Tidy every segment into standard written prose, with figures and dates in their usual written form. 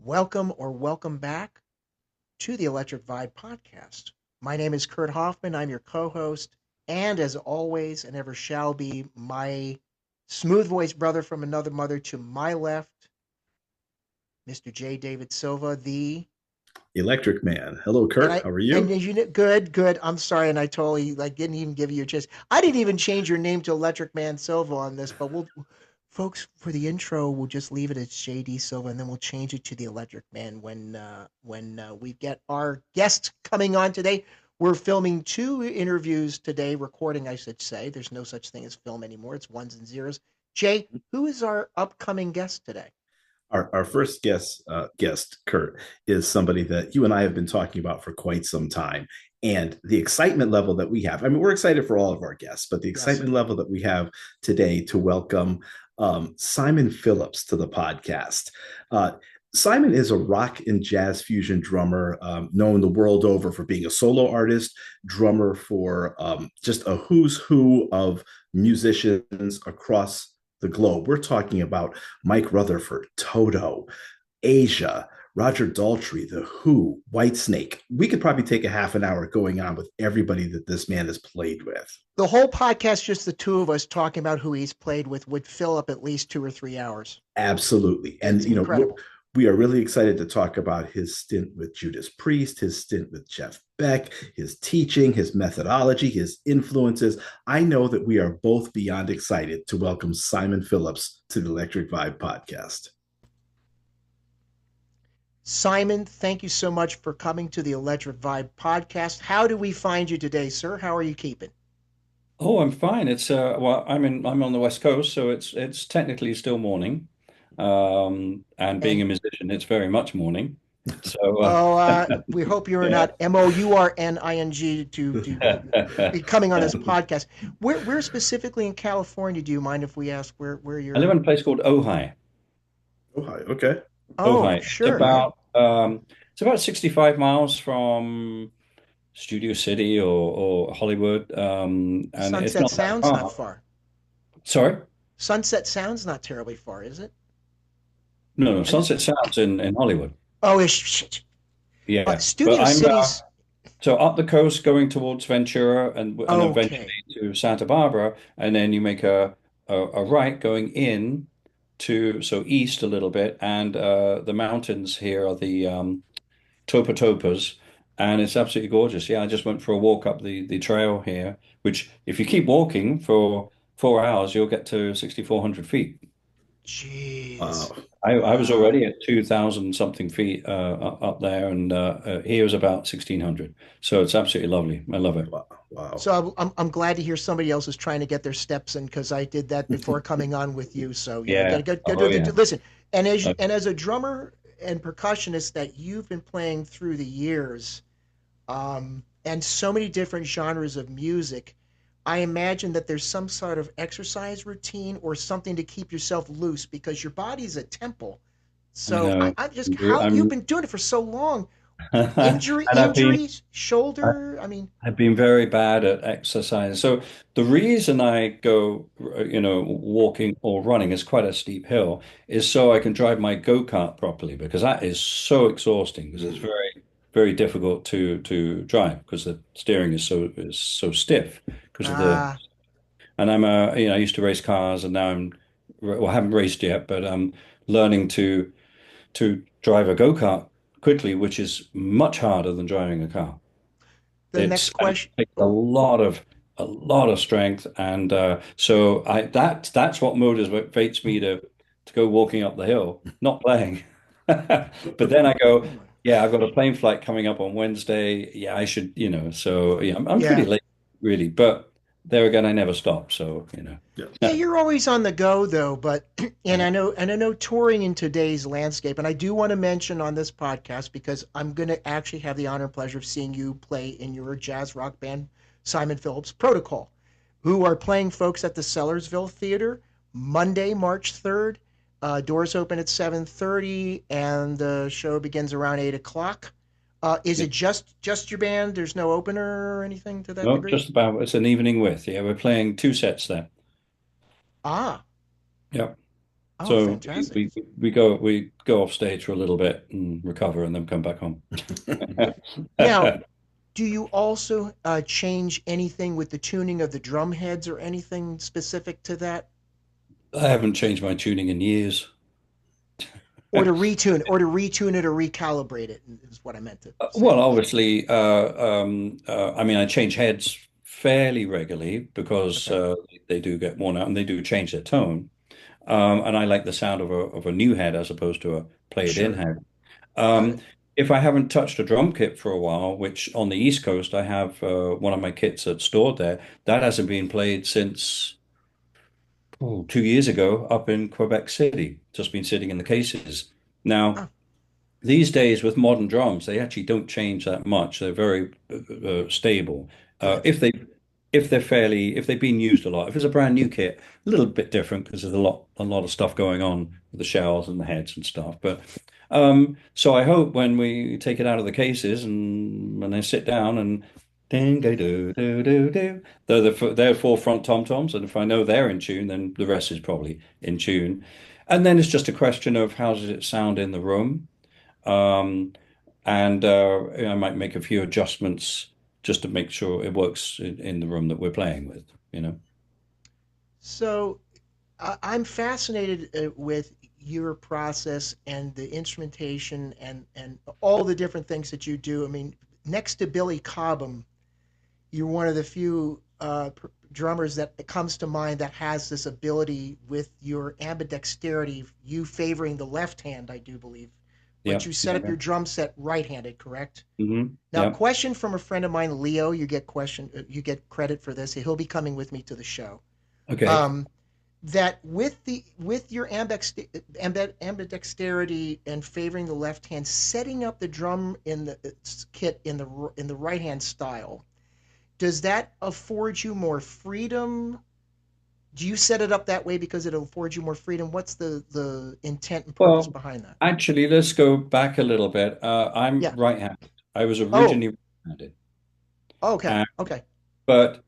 welcome back to the Electric Vibe podcast. My name is Kurt Hoffman. I'm your co-host, and as always, and ever shall be, my smooth voiced brother from another mother to my left, Mr. J. David Silva, the Electric Man. Hello, and Kurt. I How are and you? as you know, good. I'm sorry, and I totally didn't even give you a chance. I didn't even change your name to Electric Man Silva on this, but we'll folks for the intro we'll just leave it as JD Silva, and then we'll change it to the Electric Man when we get our guest coming on today. We're filming two interviews today, recording, I should say. There's no such thing as film anymore. It's ones and zeros. Jay, who is our upcoming guest today? Our first guest, Kurt, is somebody that you and I have been talking about for quite some time. And the excitement level that we have, I mean, we're excited for all of our guests, but the Yes. excitement level that we have today to welcome Simon Phillips to the podcast. Uh, Simon is a rock and jazz fusion drummer, known the world over for being a solo artist, drummer for just a who's who of musicians across the globe. We're talking about Mike Rutherford, Toto, Asia, Roger Daltrey, The Who, Whitesnake. We could probably take a half an hour going on with everybody that this man has played with. The whole podcast, just the two of us talking about who he's played with, would fill up at least 2 or 3 hours. Absolutely. And, It's incredible. we are really excited to talk about his stint with Judas Priest, his stint with Jeff Beck, his teaching, his methodology, his influences. I know that we are both beyond excited to welcome Simon Phillips to the Electric Vibe podcast. Simon, thank you so much for coming to the Electric Vibe podcast. How do we find you today, sir? How are you keeping? Oh, I'm fine. It's well, I'm on the West Coast, so it's technically still morning. And being a And musician, it's very much morning. So we hope you're yeah. not Mourning to be coming on this podcast. Where specifically in California? Do you mind if we ask where I live you're? in a place called Ojai. Oh, hi. Okay. Oh, Ojai. sure, yeah. It's about 65 miles from Studio City or Hollywood. And it's Sunset not that Sound's not far. far. Sorry? Sunset Sound's not terribly far, is it? No, no, I know. Sunset Sound's in Hollywood. Oh, it's Yeah. But Studio I'm City's So up the coast, going towards Ventura, and eventually okay. to Santa Barbara, and then you make a right going in to east a little bit, and the mountains here are the Topas, and it's absolutely gorgeous. Yeah, I just went for a walk up the trail here, which if you keep walking for 4 hours, you'll get to 6,400 feet. Jeez. Wow. I was Wow. already at 2,000 something feet up there, and here was about 1,600. So it's absolutely lovely. I love it. Wow. Wow. So I'm glad to hear somebody else is trying to get their steps in because I did that before coming on with you. So yeah, Yeah. gotta Oh, do yeah. the listen. Uh, And as a drummer and percussionist that you've been playing through the years, and so many different genres of music, I imagine that there's some sort of exercise routine or something to keep yourself loose because your body's a temple. I So know. I'm just how you've been doing it for so long. And Injuries, I- shoulder. I mean, I've been very bad at exercise. So the reason I go, walking or running is quite a steep hill, is so I can drive my go-kart properly because that is so exhausting because it's Mm. very, very difficult to drive because the steering is so stiff because of the. ah, And I used to race cars and now well, I haven't raced yet, but I'm learning to drive a go-kart quickly, which is much harder than driving a car. the next And it question. takes Oh, a lot of strength, and so that's what motivates me to go walking up the hill, not playing. But then I go, oh my yeah, I've got a gosh. plane flight coming up on Wednesday. Yeah, I should, So yeah, I'm pretty Yeah. late, really. But there again, I never stop. So Yeah. Yeah, you're always on the go though, but and I know touring in today's landscape, and I do want to mention on this podcast because I'm going to actually have the honor and pleasure of seeing you play in your jazz rock band, Simon Phillips Protocol, who are playing folks at the Sellersville Theater Monday, March 3rd. Doors open at 7:30, and the show begins around 8 o'clock. Is yeah. it just your band? There's no opener or anything to that No, degree? just about. It's an evening with. Yeah, we're playing two sets there. Ah, Yeah. Oh, So fantastic. we go off stage for a little bit and recover and then come back home. Now, do you also change anything with the tuning of the drum heads or anything specific to that? I haven't changed my tuning in years. Or to retune it or recalibrate it is what I meant to say. Well, obviously, I mean, I change heads fairly regularly because Okay, they do get worn out and they do change their tone. And I like the sound of a new head as opposed to a played-in sure, head. got Um, it. if I haven't touched a drum kit for a while, which on the East Coast I have one of my kits that's stored there, that hasn't been played since 2 years ago up in Quebec City. Just been sitting in the cases. Now, Oh, these days with modern drums, they actually don't change that much. They're very stable. Uh, good. if they if they've been used a lot. If it's a brand new kit, a little bit different because there's a lot of stuff going on with the shells and the heads and stuff. But so I hope when we take it out of the cases and when I sit down and ding do do do do do, they're four front tom toms, and if I know they're in tune, then the rest is probably in tune. And then it's just a question of how does it sound in the room. Um, and I might make a few adjustments just to make sure it works in the room that we're playing with, you know. So I'm fascinated with your process and the instrumentation and all the different things that you do. I mean, next to Billy Cobham, you're one of the few drummers that comes to mind that has this ability with your ambidexterity, you favoring the left hand, I do believe. But Yeah, you set yeah, up yeah. your drum set right-handed, correct? Now, Yeah. question from a friend of mine, Leo. You get credit for this. He'll be coming with me to the show. Okay. Um, that with your ambidexterity and favoring the left hand, setting up the drum in the kit in the right hand style, does that afford you more freedom? Do you set it up that way because it'll afford you more freedom? What's the intent and purpose Well, behind that? actually, let's go back a little bit. I'm Yeah. right-handed. I was Oh, originally right-handed. okay. Uh, Okay. but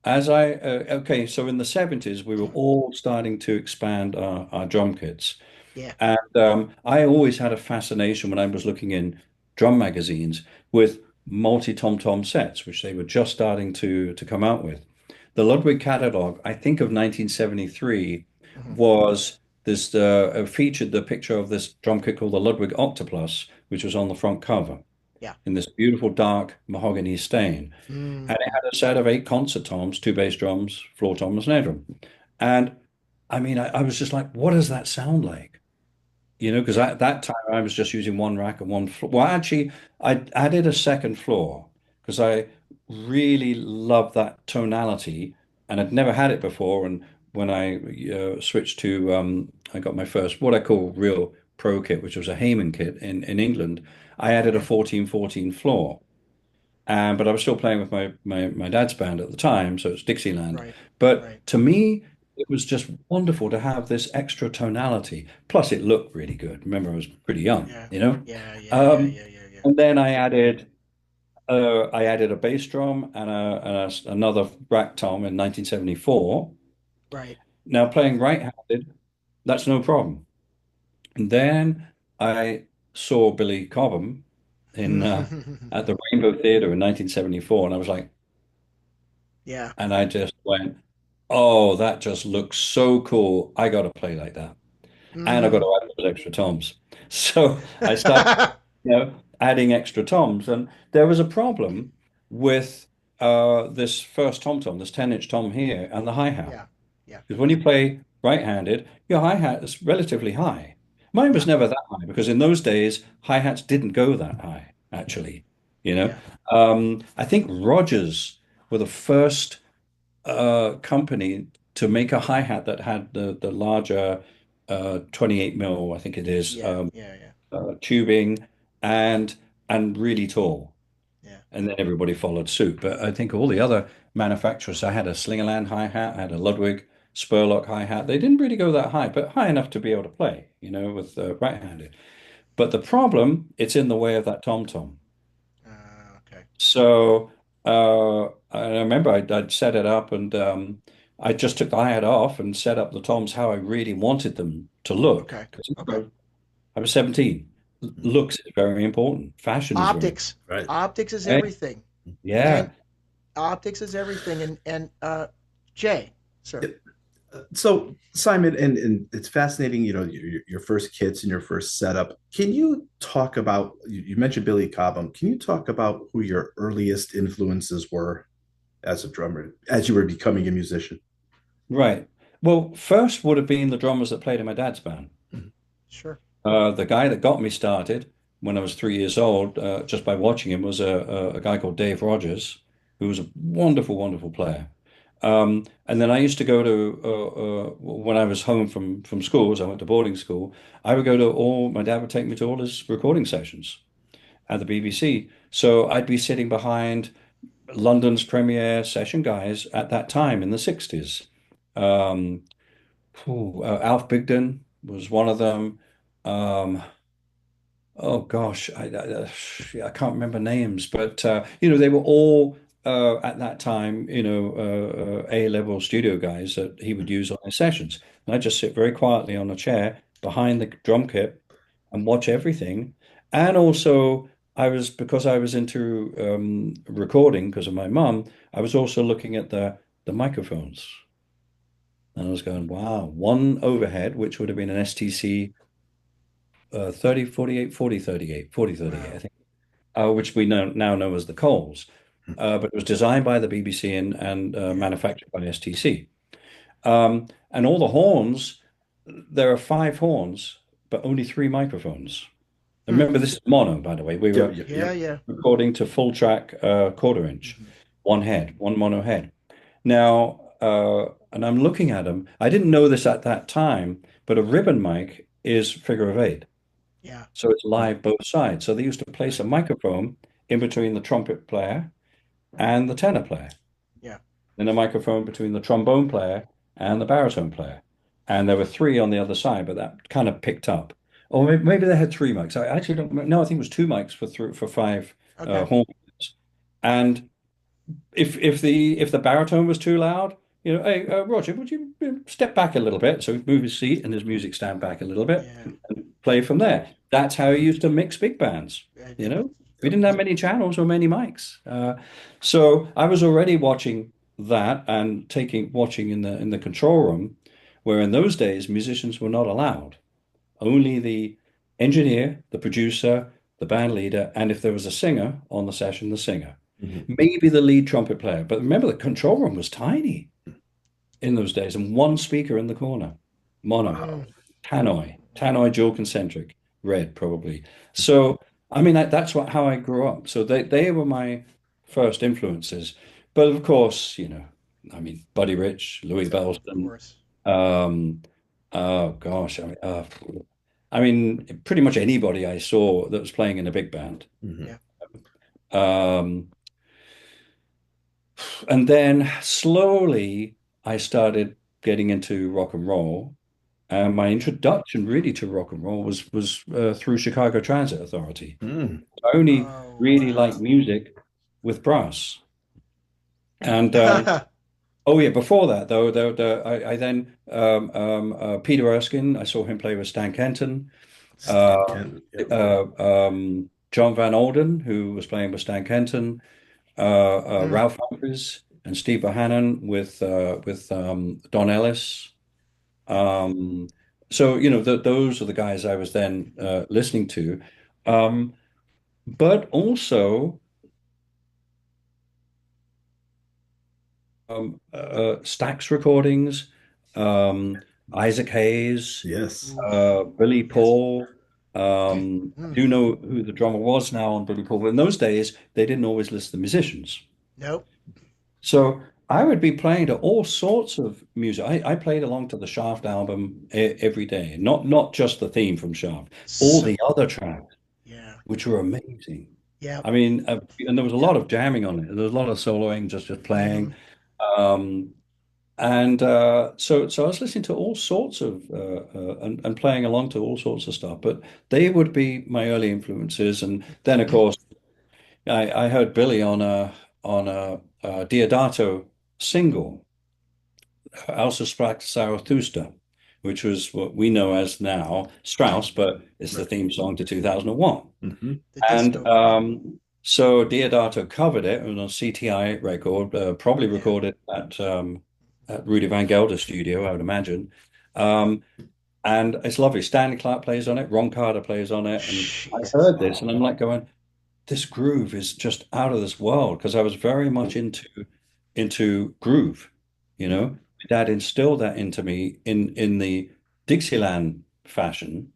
okay, so in the 70s, we were all starting to expand our drum kits. Yeah. And I always had a fascination when I was looking in drum magazines with multi-tom-tom sets, which they were just starting to come out with. The Ludwig catalog, I think of 1973, Hmm. was this featured the picture of this drum kit called the Ludwig Octoplus, which was on the front cover Yeah. in this beautiful dark mahogany stain. And it Mm. had a set of eight concert toms, two bass drums, floor tom, and snare drum. And I mean, I was just like, what does that sound like? Because Yeah. at that time I was just using one rack and one floor. Well, actually, I added a second floor because I really love that tonality, and I'd never had it before. And when I switched to, I got my first what I call real pro kit, which was a Heyman kit in England. I added a Okay. 14-14 floor, but I was still playing with my dad's band at the time, so it's Dixieland. Right. But Right. to me, it was just wonderful to have this extra tonality. Plus, it looked really good. Remember, I was pretty young, Yeah. you know. Yeah. Yeah. Yeah. Um, Yeah. Yeah. Yeah. and then I added a bass drum and another rack tom in 1974. Right. Now playing right-handed, that's no problem. And then I saw Billy Cobham in at the Rainbow Theatre in 1974, and I was like, Yeah. and I just went, "Oh, that just looks so cool! I got to play like that, and I got Hmm. to add those extra toms." So I started, adding extra toms, and there was a problem with this first tom tom, this 10-inch tom here, and the hi-hat. Yeah. Yeah. Because when you play right-handed, your hi-hat is relatively high. Mine was Yeah. never that high because in those days, hi-hats didn't go that high, actually. You know, Yeah. I think Rogers were the first company to make a hi-hat that had the larger 28 mil, I think it is, Yeah. Yeah. Yeah. tubing and and really tall. Yeah. And then everybody followed suit. But I think all the other manufacturers, I had a Slingerland hi-hat, I had a Ludwig Spurlock hi-hat. They didn't really go that high, but high enough to be able to play, with right-handed. But the problem, it's in the way of that tom-tom. Okay. So I remember I'd set it up and I just took the hi-hat off and set up the toms how I really wanted them to look. Okay. 'Cause, Okay. I was 17. Mhm. Looks is very important. Fashion is very Optics. Right. Optics is important. everything. Yeah. And optics is everything. And Jay, sir. So Simon, and it's fascinating, your first kits and your first setup. Can you talk about, you mentioned Billy Cobham. Can you talk about who your earliest influences were as a drummer, as you were becoming a musician? Right. Well, first would have been the drummers that played in my dad's band. Mhm. Sure. The guy that got me started when I was 3 years old, just by watching him, was a guy called Dave Rogers, who was a wonderful, wonderful player. And then I used to go to when I was home from school, so I went to boarding school. I would go to all. My dad would take me to all his recording sessions at the BBC. So I'd be sitting behind London's premier session guys at that time in the 60s. Um, Alf Bigden was one of them. Um, Oh gosh, I can't remember names, but they were all at that time, A-level studio guys that he would use on his sessions. And I just sit very quietly on a chair behind the drum kit and watch everything. And also, because I was into recording because of my mum, I was also looking at the microphones, and I was going, wow, one overhead, which would have been an STC 30, 48, 40, 38, 40, 38, I Wow. think, which we now know as the Coles. But it was designed by the BBC and Yeah. manufactured by STC. And all the horns, there are five horns, but only three microphones. And Hmm. remember, this is mono, by the way. We Yep, were yep, Yeah. yep. Yeah. recording to full track quarter inch, Hmm. one head, one mono head. Now, and I'm looking at them. I didn't know this at that time, but a ribbon mic is figure of eight. Yeah. So it's live both sides. So they used to place Right. a microphone in between the trumpet player and the tenor player, Yeah. and a microphone between the trombone player and the baritone player. And there were three on the other side, but that kind of picked up. Or maybe they had three mics. I actually don't know. No, I think it was two mics for five Okay. horns. And if the baritone was too loud, hey, Roger, would you step back a little bit? So he'd move his seat and his music stand back a little bit Yeah. and play from there. That's how he used to mix big bands. I You did. know, we didn't have many channels or many mics, so I was already watching that and taking watching in the control room, where in those days musicians were not allowed. Only the engineer, the producer, the band leader, and if there was a singer on the session, the singer. Mhm. Maybe the lead trumpet player. But remember, the control room was tiny in those days, and one speaker in the corner, mono, Mm. Wow. tannoy dual concentric, red probably. So, I mean, that's how I grew up. So they were my first influences. But of course, I mean, Buddy Rich, Louis Of Bellson, course. um, oh gosh, I mean, pretty much anybody I saw that was playing in a big band. Mhm. Yeah. Um, and then slowly I started getting into rock and roll. And my Yeah. introduction really to rock and roll was through Chicago Transit Authority. Mm. I only Oh really liked wow. music with brass. And oh yeah, before that though, I then Peter Erskine, I saw him play with Stan Kenton. Stan Uh, Kenton. Yep. John Van Alden, who was playing with Stan Kenton. Mm. Ralph Humphries and Steve Bohannon with Don Ellis. Yeah. Um, so those are the guys I was then listening to, um, but also Stax recordings, um, Isaac Hayes, Yes. Oof. Billy Yes. Paul. I Mm. do know who the drummer was now on Billy Paul, but in those days they didn't always list the musicians. Nope. So I would be playing to all sorts of music. I played along to the Shaft album every day, not just the theme from Shaft, all So the other tracks, yeah. which were amazing. Yeah. I mean, and there was a Yeah. lot of jamming on it. There was a lot of soloing, just Hmm. playing. Um, and so I was listening to all sorts of and playing along to all sorts of stuff. But they would be my early influences. And then, of course, I heard Billy on a Diodato single Also sprach Zarathustra, which was what we know as now Strauss, but it's the Right. theme song to 2001. Hmm. The And disco version. so Diodato covered it on a CTI record, probably Yeah. recorded at Rudy Van Gelder studio, I would imagine. Um, and it's lovely. Stanley Clarke plays on it, Ron Carter plays on it, and I Jesus. heard this, and I'm like going, "This groove is just out of this world," because I was very much into groove. You know, Hmm. my dad instilled that into me in the Dixieland fashion,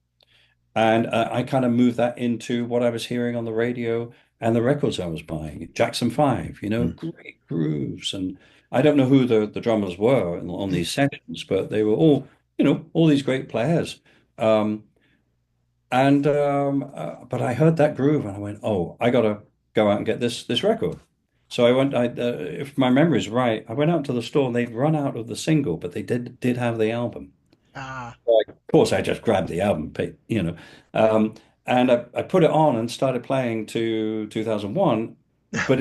and I kind of moved that into what I was hearing on the radio and the records I was buying. Jackson 5, great grooves. And I don't know who the drummers were on these sessions, but they were all, all these great players. Um, but I heard that groove and I went, oh, I got to go out and get this record. So if my memory is right, I went out to the store and they'd run out of the single, but they did have the album. Ah. Like, of course, I just grabbed the album, um, and I put it on and started playing to 2001, but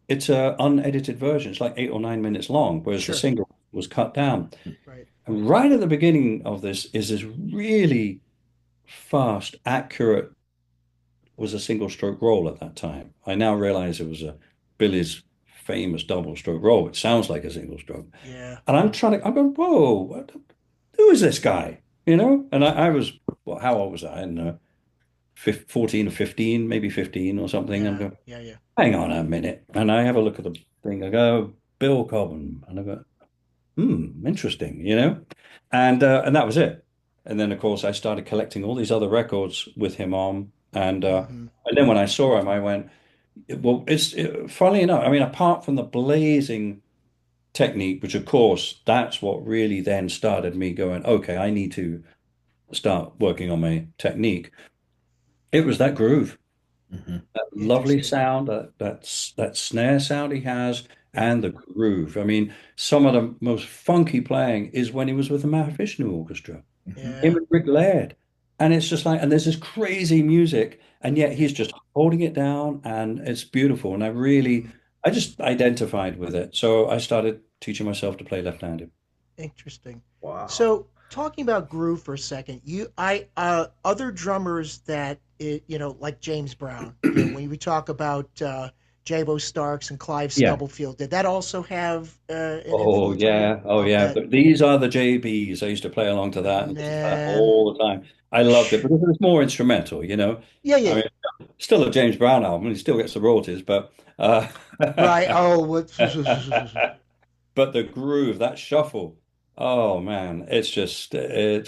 it's a unedited version. It's like 8 or 9 minutes long, whereas the Sure. single was cut down. Right. And right at the beginning of this is this really fast, accurate, was a single stroke roll at that time. I now realize it was a Billy's famous double stroke roll. It sounds like a single stroke. Yeah. And I'm going, whoa, who is this guy? And I was, well, how old was I? I don't know, 14 or 15, maybe 15 or something. I'm Yeah. going, Yeah. Yeah. hang on a minute. And I have a look at the thing. I go, Bill Cobham. And I go, interesting. And that was it. And then, of course, I started collecting all these other records with him on. Hmm. And then when I saw him, I went, well, funnily enough, I mean, apart from the blazing technique, which of course, that's what really then started me going, okay, I need to start working on my technique. It was that groove, Hmm. that lovely Interesting. sound, that snare sound he has, Yeah. and the groove. I mean, some of the most funky playing is when he was with the Mahavishnu Orchestra, him Yeah. and Rick Laird. And it's just like, and there's this crazy music, and yet Yeah. he's just holding it down, and it's beautiful. And Hmm. I just identified with it. So I started teaching myself to play left-handed. Interesting. Wow. So, talking about groove for a second, other drummers that like James Brown. When we talk about Jabo Starks and Clive Yeah. Stubblefield, did that also have an Oh influence on you? yeah, oh yeah. Okay, But these are the JBs. I used to play along to that and listen to that man. all the time. I loved it because it was more instrumental. Yeah, yeah, I yeah. mean, still a James Brown album, he still gets the royalties, but Right. Oh, what? but the groove, that shuffle, oh man, it's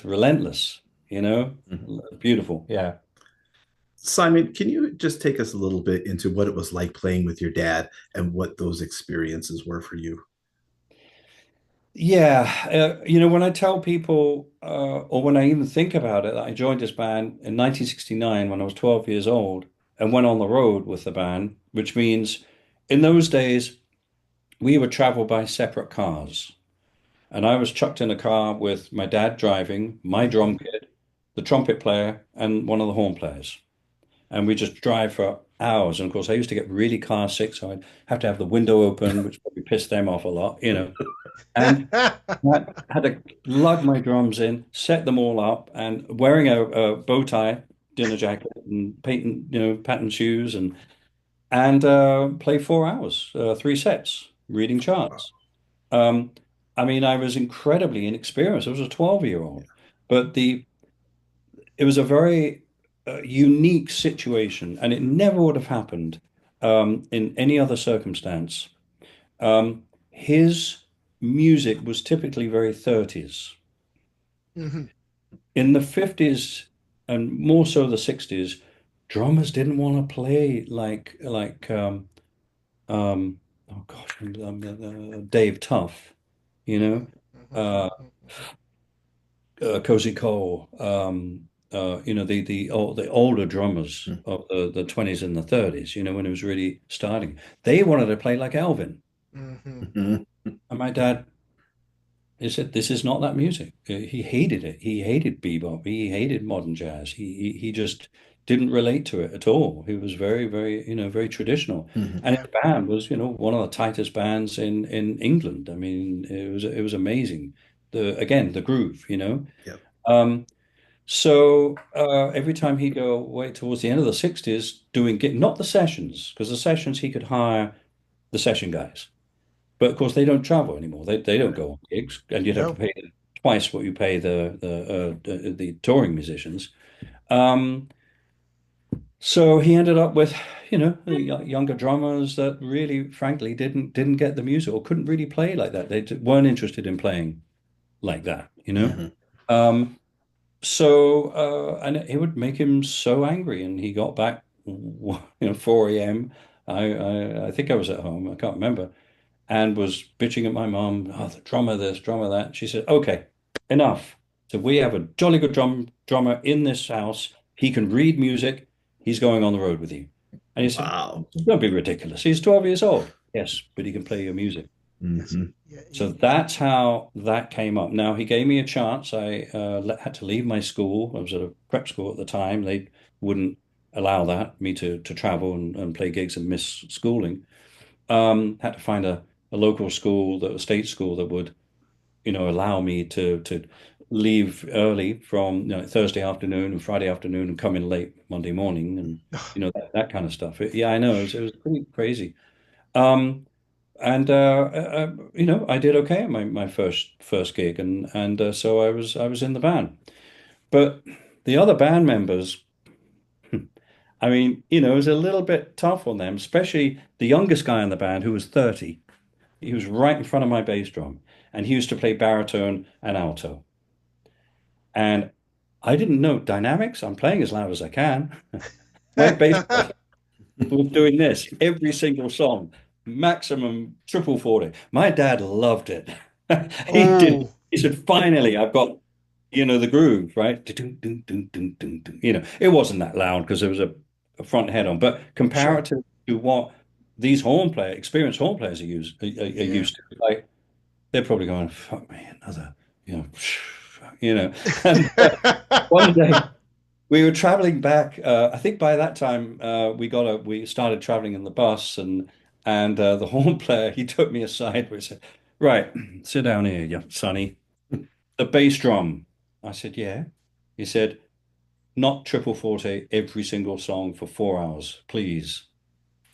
relentless, you know? Mhm. Beautiful. Yeah. Simon, can you just take us a little bit into what it was like playing with your dad and what those experiences were for you? Yeah, when I tell people, or when I even think about it, that I joined this band in 1969 when I was 12 years old and went on the road with the band, which means in those days we would travel by separate cars. And I was chucked in a car with my dad driving, my Hmm. drum kit, the trumpet player, and one of the horn players. And we just drive for hours. And of course, I used to get really car sick, so I'd have to have the window open, which probably pissed them off a lot. And I had to lug my drums in, set them all up, and wearing a bow tie, dinner jacket, and patent shoes, and play 4 hours, 3 sets, reading charts. Um, I mean, I was incredibly inexperienced. I was a 12-year-old, but it was a very unique situation, and it never would have happened in any other circumstance. His music was typically very 30s. Hmm. In the 50s and more so the 60s, drummers didn't want to play um oh gosh, Dave Tough, you Hmm. know, uh, Cozy Cole, the older drummers of the 20s and the 30s, when it was really starting. They wanted to play like Elvin. Hmm. Mhm. And my dad, He said, "This is not that music." He hated it. He hated bebop. He hated modern jazz. He just didn't relate to it at all. He was very, very, very traditional. Hmm. And Yeah. his band was, one of the tightest bands in England. I mean, it was amazing. The groove. Yep. Um, so every time he'd go away towards the end of the 60s doing not the sessions, because the sessions he could hire the session guys. But of course, they don't travel anymore. They don't Right. go on gigs, and you'd have to No. pay twice what you pay the touring musicians. Um, so he ended up with, younger drummers that really, frankly, didn't get the music or couldn't really play like that. They weren't interested in playing like that. Hmm. Um, and it would make him so angry, and he got back, 4 a.m. I think I was at home. I can't remember and was bitching at my mom, oh, the drummer this, drummer that. She said, okay, enough. So we have a jolly good drummer in this house. He can read music. He's going on the road with you. And he said, Wow. don't be ridiculous. He's 12 years old. Yes, but he can play your music. Yes. Hmm. Yeah. So that's how that came up. Now, he gave me a chance. I had to leave my school. I was at a prep school at the time. They wouldn't allow me to travel and play gigs and miss schooling. Had to find a local school, a state school that would, allow me to leave early from Thursday afternoon and Friday afternoon and come in late Monday morning and that kind of stuff. Yeah, I know it was pretty crazy. Um, and I did okay at my first gig, and so I was in the band. But the other band members, I mean, it was a little bit tough on them, especially the youngest guy in the band who was 30. He was right in front of my bass drum, and he used to play baritone and alto. And I didn't know dynamics. I'm playing as loud as I can. My bass player was doing this every single song, maximum triple 40. My dad loved it. He did. Oh. He said, finally, I've got, the groove, right? It wasn't that loud because there was a front head on, but Sure. comparative to what these experienced horn players are Yeah. used to, like they're probably going, fuck me, another, you know, you know. And one day we were traveling back. I think by that time we started traveling in the bus, and the horn player he took me aside. We said, "Right, sit down here, you sonny. The bass drum." I said, "Yeah." He said, "Not triple forte every single song for 4 hours, please.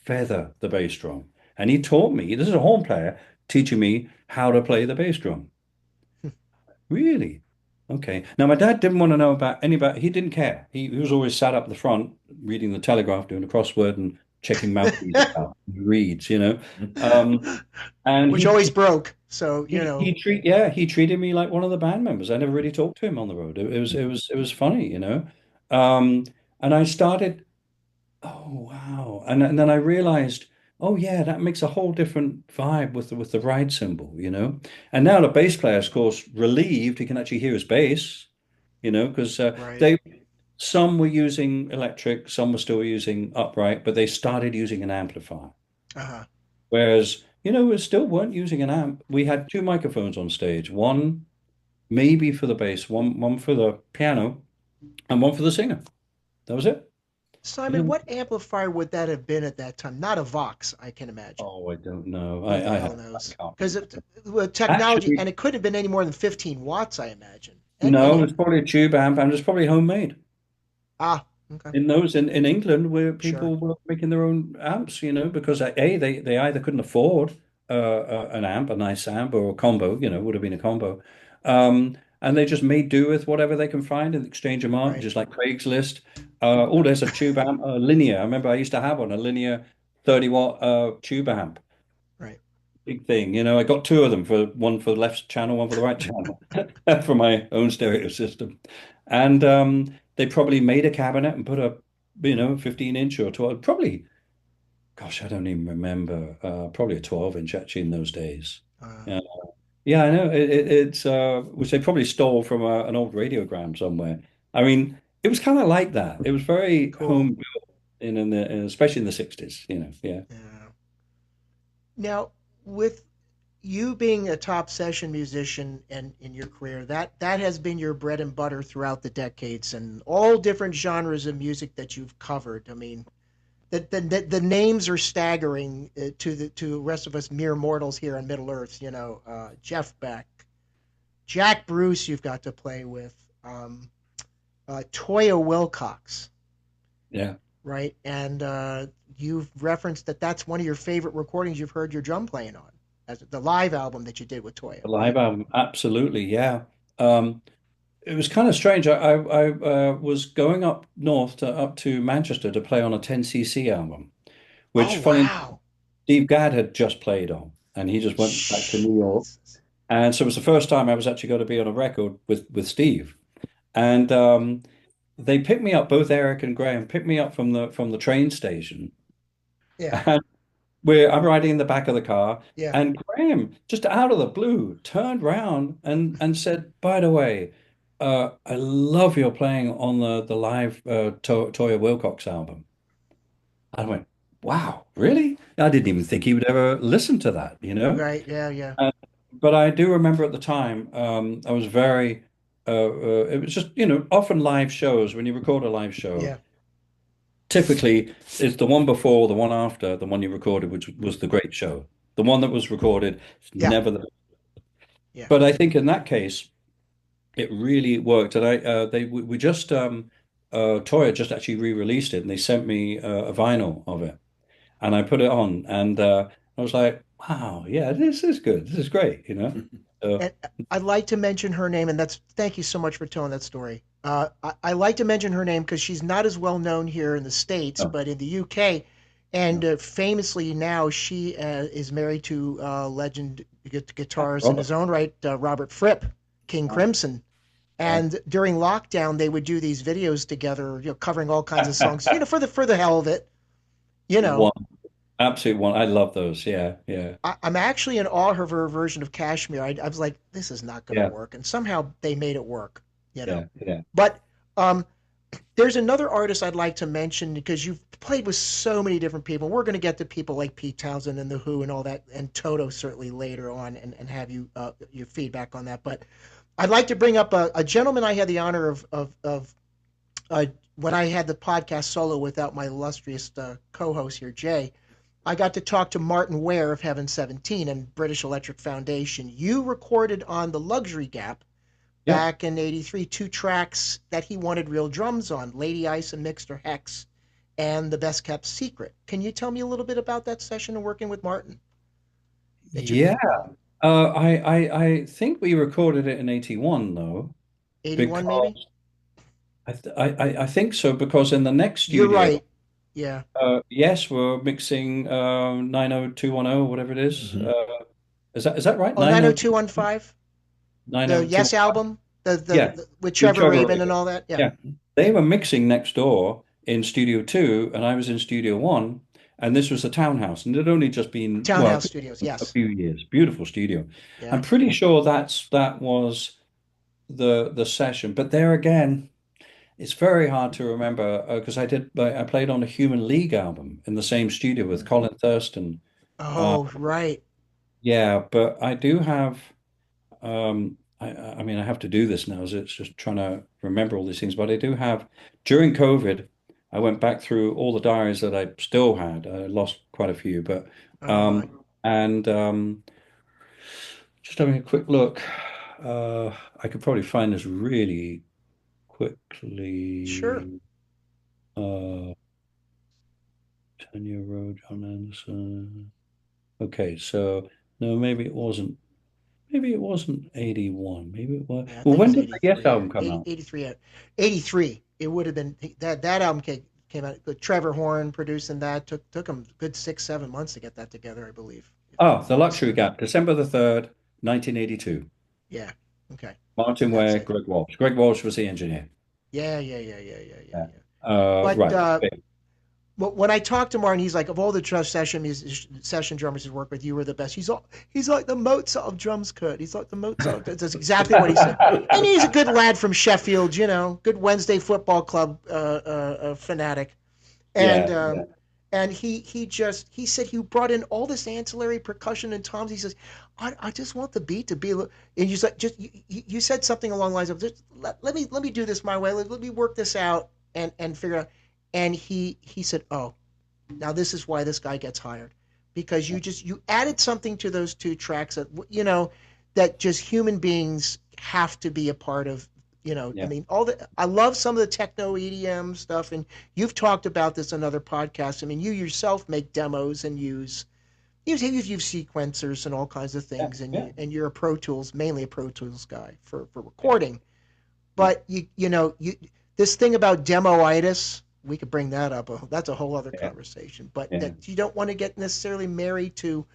Feather the bass drum." And he taught me. This is a horn player teaching me how to play the bass drum. Really? Okay. Now, my dad didn't want to know he didn't care. He was always sat up the front reading the Telegraph, doing a crossword and checking mouthpieces out. He reads. Um, and Which he, always broke. So, he treated me like one of the band members. I never really talked to him on the road. It was funny. Um, and I started, oh wow. And then I realized, oh yeah, that makes a whole different vibe with the ride cymbal. And now the bass player, of course, relieved, he can actually hear his bass, because right. they some were using electric, some were still using upright, but they started using an amplifier. Uh-huh. Whereas, we still weren't using an amp. We had two microphones on stage, one maybe for the bass, one for the piano, and one for the singer. That was it. Simon, You what amplifier would that have been at that time? Not a Vox, I can imagine. Oh, I don't know. Who the I hell I knows? can't Because remember. with technology, Actually, and it couldn't have been any more than 15 watts, I imagine. no, Any it's probably a tube amp and it's probably homemade. okay, In England where sure, people were making their own amps, because they either couldn't afford an amp, a nice amp, or a combo, would have been a combo. And they just made do with whatever they can find and exchange them on, right, just like Craigslist. Oh, there's a tube amp, a linear. I remember I used to have one, a linear 30-watt tube amp. right. Big thing. I got two of them, for one for the left channel, one for the right channel, for my own stereo system. And they probably made a cabinet and put a 15-inch or 12, probably, gosh, I don't even remember, probably a 12-inch actually in those days. Uh, Yeah, yeah, I know. It's which they probably stole from an old radiogram somewhere. I mean, it was kind of like that. It was very cool. home built especially in the 60s. Yeah. Yeah. Now, with you being a top session musician and in your career, that has been your bread and butter throughout the decades and all different genres of music that you've covered. I mean, the names are staggering to the rest of us mere mortals here on Middle Earth. Jeff Beck, Jack Bruce, you've got to play with, Toya Wilcox, Yeah. right? And you've referenced that that's one of your favorite recordings you've heard your drum playing on, as the live album that you did with Toya, The live right? album, absolutely, yeah. Um, it was kind of strange. I was going up north up to Manchester to play on a 10cc album, Oh which funny wow! Steve Gadd had just played on, and he just went back to New York. Jesus. And so it was the first time I was actually going to be on a record with Steve. And they picked me up, both Eric and Graham picked me up from the train station. Yeah, And I'm riding in the back of the car, yeah. and Graham, just out of the blue, turned round and said, "By the way, I love your playing on the live Toya Wilcox album." I went, "Wow, really?" I didn't even think he would ever listen to that, you know? Right. Yeah, yeah, Uh, but I do remember at the time, I was very, it was just, often live shows, when you record a live show, yeah, typically it's the one before, the one after, the one you recorded, which was the great show. The one that was recorded is yeah, never the. yeah. But I think in that case, it really worked. And we just, Toya just actually re-released it and they sent me a vinyl of it. And I put it on and I was like, wow, yeah, this is good. This is great. Uh, And I'd like to mention her name, and that's thank you so much for telling that story. I like to mention her name because she's not as well known here in the States, oh, but in the UK, yeah. and famously now she is married to legend guitarist in Robert. his own right, Robert Fripp, King Crimson. Yeah. And during lockdown, they would do these videos together, covering all kinds of songs, for the hell of it, you know. One, absolute one. I love those. Yeah, yeah, I'm actually in awe of her version of Kashmir. I was like, this is not going to yeah, work, and somehow they made it work, you know. yeah, yeah. But um, there's another artist I'd like to mention because you've played with so many different people. We're going to get to people like Pete Townsend and the Who and all that, and Toto certainly later on, and have your feedback on that. But I'd like to bring up a gentleman I had the honor of uh, when I had the podcast solo without my illustrious co-host here, Jay. I got to talk to Martin Ware of Heaven 17 and British Electric Foundation. You recorded on the Luxury Gap Yeah. back in '83 two tracks that he wanted real drums on, Lady Ice and Mixter Hex, and The Best Kept Secret. Can you tell me a little bit about that session and working with Martin that you Yeah. recall? I think we recorded it in 81 though, 81 maybe? because I think so because in the next You're studio, right. Yeah. yes, we're mixing 90210, whatever it is. Mhm. Is that right? Oh, 90215, the Yes 90210. album, Yeah, with with Trevor Trevor Rabin and Rabin. all that. Yeah. Yeah, they were mixing next door in Studio 2, and I was in Studio 1, and this was the townhouse, and it had only just been, well, Townhouse Studios. a Yes. few years. Beautiful studio. I'm Yeah. pretty sure that was the session, but there again, it's very hard to remember because I played on a Human League album in the same studio with Colin Thurston. Uh, Oh, right. yeah, but I do have. I mean, I have to do this now, as it's just trying to remember all these things. But I do have, during COVID, I went back through all the diaries that I still had. I lost quite a few, but Oh my. and just having a quick look. I could probably find this really Sure. quickly. Uh, 10-year road, John Anderson. Okay, so no, maybe it wasn't. Maybe it wasn't 81. Maybe it was. Yeah, I Well, think when it's did the Yes 83. album come out? 83. 83. It would have been that album came out with Trevor Horn producing that. Took him a good 6, 7 months to get that together, I believe, if Oh, I'm The not Luxury mistaken. Gap, December the 3rd, 1982. Yeah. Okay. Martin That's Ware, it. Greg Walsh. Greg Walsh was the engineer. Yeah, yeah, yeah, yeah, yeah, yeah, Yeah. yeah. But Right. Okay. when I talked to Martin, he's like, of all the session drummers he's worked with, you were the best. He's like the Mozart of drums, Kurt. He's like the Mozart. That's exactly what he said. And he's a good lad from Sheffield, good Wednesday football club fanatic. And Yeah, yeah. and he said he brought in all this ancillary percussion and toms. He says, I just want the beat to be, and you said just you said something along the lines of just let me do this my way. Let me work this out and figure out. And he said, oh, now this is why this guy gets hired, because you added something to those two tracks that that just human beings have to be a part of. I Yeah. mean, I love some of the techno EDM stuff, and you've talked about this on other podcasts. I mean, you yourself make demos and use sequencers and all kinds of Yeah. things, and Yeah. you're mainly a Pro Tools guy for Yeah. recording. Yeah. But you this thing about demoitis, we could bring that up. That's a whole other Yeah. conversation. But Yeah. that you don't want to get necessarily married to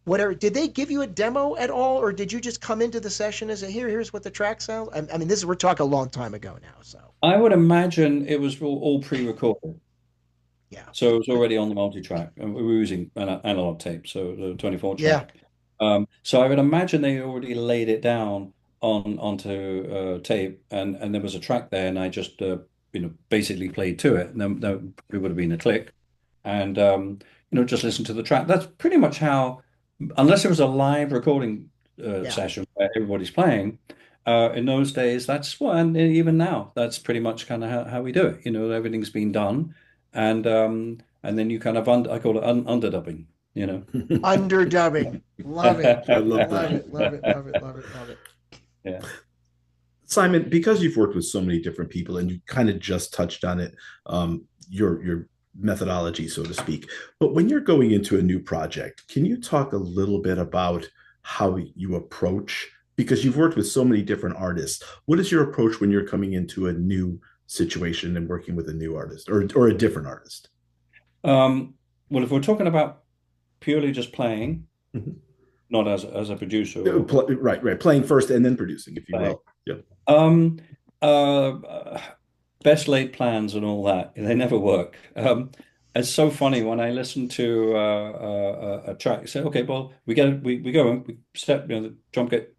whatever. Did they give you a demo at all, or did you just come into the session as here's what the track sounds? I mean, we're talking a long time ago now, so I would imagine it was all pre-recorded. yeah, So it was already on the multi-track, and we were using an analog tape, so the 24 yeah. track. So I would imagine they already laid it down onto tape, and there was a track there, and I just basically played to it, and then it would have been a click, and just listen to the track. That's pretty much how, unless it was a live recording Yeah. session where everybody's playing. In those days, that's what, and even now, that's pretty much kind of how we do it. Everything's been done, and then you kind of I call it underdubbing. You know. Underdubbing. Love it. I love Love that. it. Love it. Love it. Love it. Love it. Yeah. Simon, because you've worked with so many different people and you kind of just touched on it, your methodology, so to speak. But when you're going into a new project, can you talk a little bit about how you approach? Because you've worked with so many different artists. What is your approach when you're coming into a new situation and working with a new artist or a different artist? Well, if we're talking about purely just playing, Mhm. not as a producer or Right, right. Playing first and then producing, if you playing, will. Yep. um, uh, best laid plans and all that, they never work. It's so funny when I listen to a track. Say, okay, well, we go and we step, the drum kit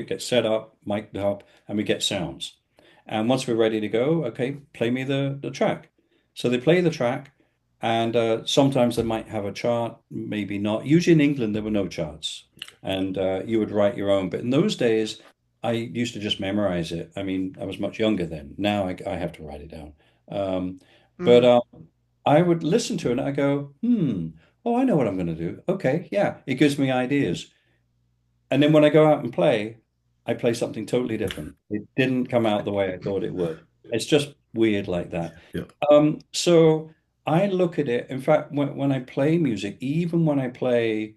gets set up, mic'd up, and we get sounds. And once we're ready to go, okay, play me the track. So they play the track, and sometimes they might have a chart, maybe not. Usually in England, there were no charts, and you would write your own. But in those days, I used to just memorize it. I mean, I was much younger then. Now I have to write it down. But Mm. I would listen to it and I go, oh, I know what I'm going to do. Okay, yeah, it gives me ideas. And then when I go out and play, I play something totally different. It didn't come out the way I thought it would. It's just weird like that. Yep. So I look at it. In fact, when I play music, even when I play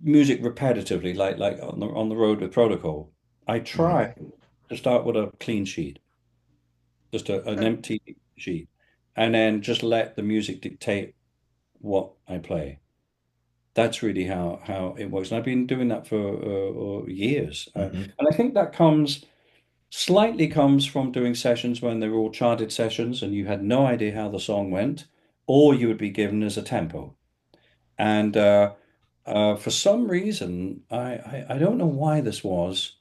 music repetitively, like on the road with Protocol, I try Mm. to start with a clean sheet, just an Okay. empty sheet, and then just let the music dictate what I play. That's really how it works, and I've been doing that for years, Mhm. and I think that slightly comes from doing sessions when they were all charted sessions, and you had no idea how the song went, or you would be given as a tempo, and for some reason, I don't know why this was.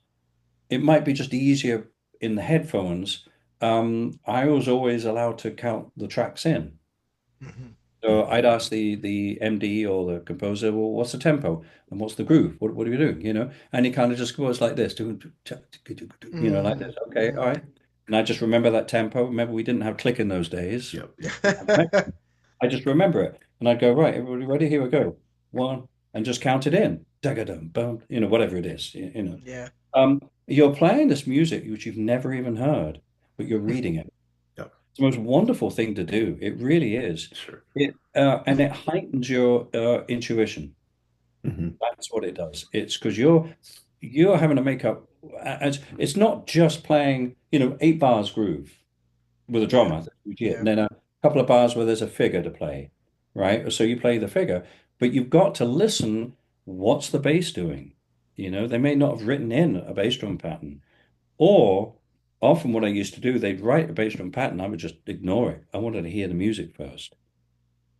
It might be just easier in the headphones. I was always allowed to count the tracks in. Mhm. So I'd ask the MD or the composer, well, what's the tempo and what's the groove? What are you doing? And he kind of just goes like this, like Mhm. this. Okay, all right. And I just remember that tempo. Remember, we didn't have click in those days. Yep. Mhm. I just remember it, and I'd go, right, everybody ready? Here we go. One, and just count it in. Dagadum, bum, whatever it is. Yeah. You're playing this music which you've never even heard, but you're reading it. Yep. It's the most wonderful thing to do. It really is. Sure. And it heightens your intuition. Mhm. That's what it does. It's because you're having to make up. It's not just playing, 8 bars groove with a Yeah. drummer, Yeah. and then a couple of bars where there's a figure to play, right? So you play the figure, but you've got to listen. What's the bass doing? They may not have written in a bass drum pattern, or often what I used to do, they'd write a bass drum pattern. I would just ignore it. I wanted to hear the music first,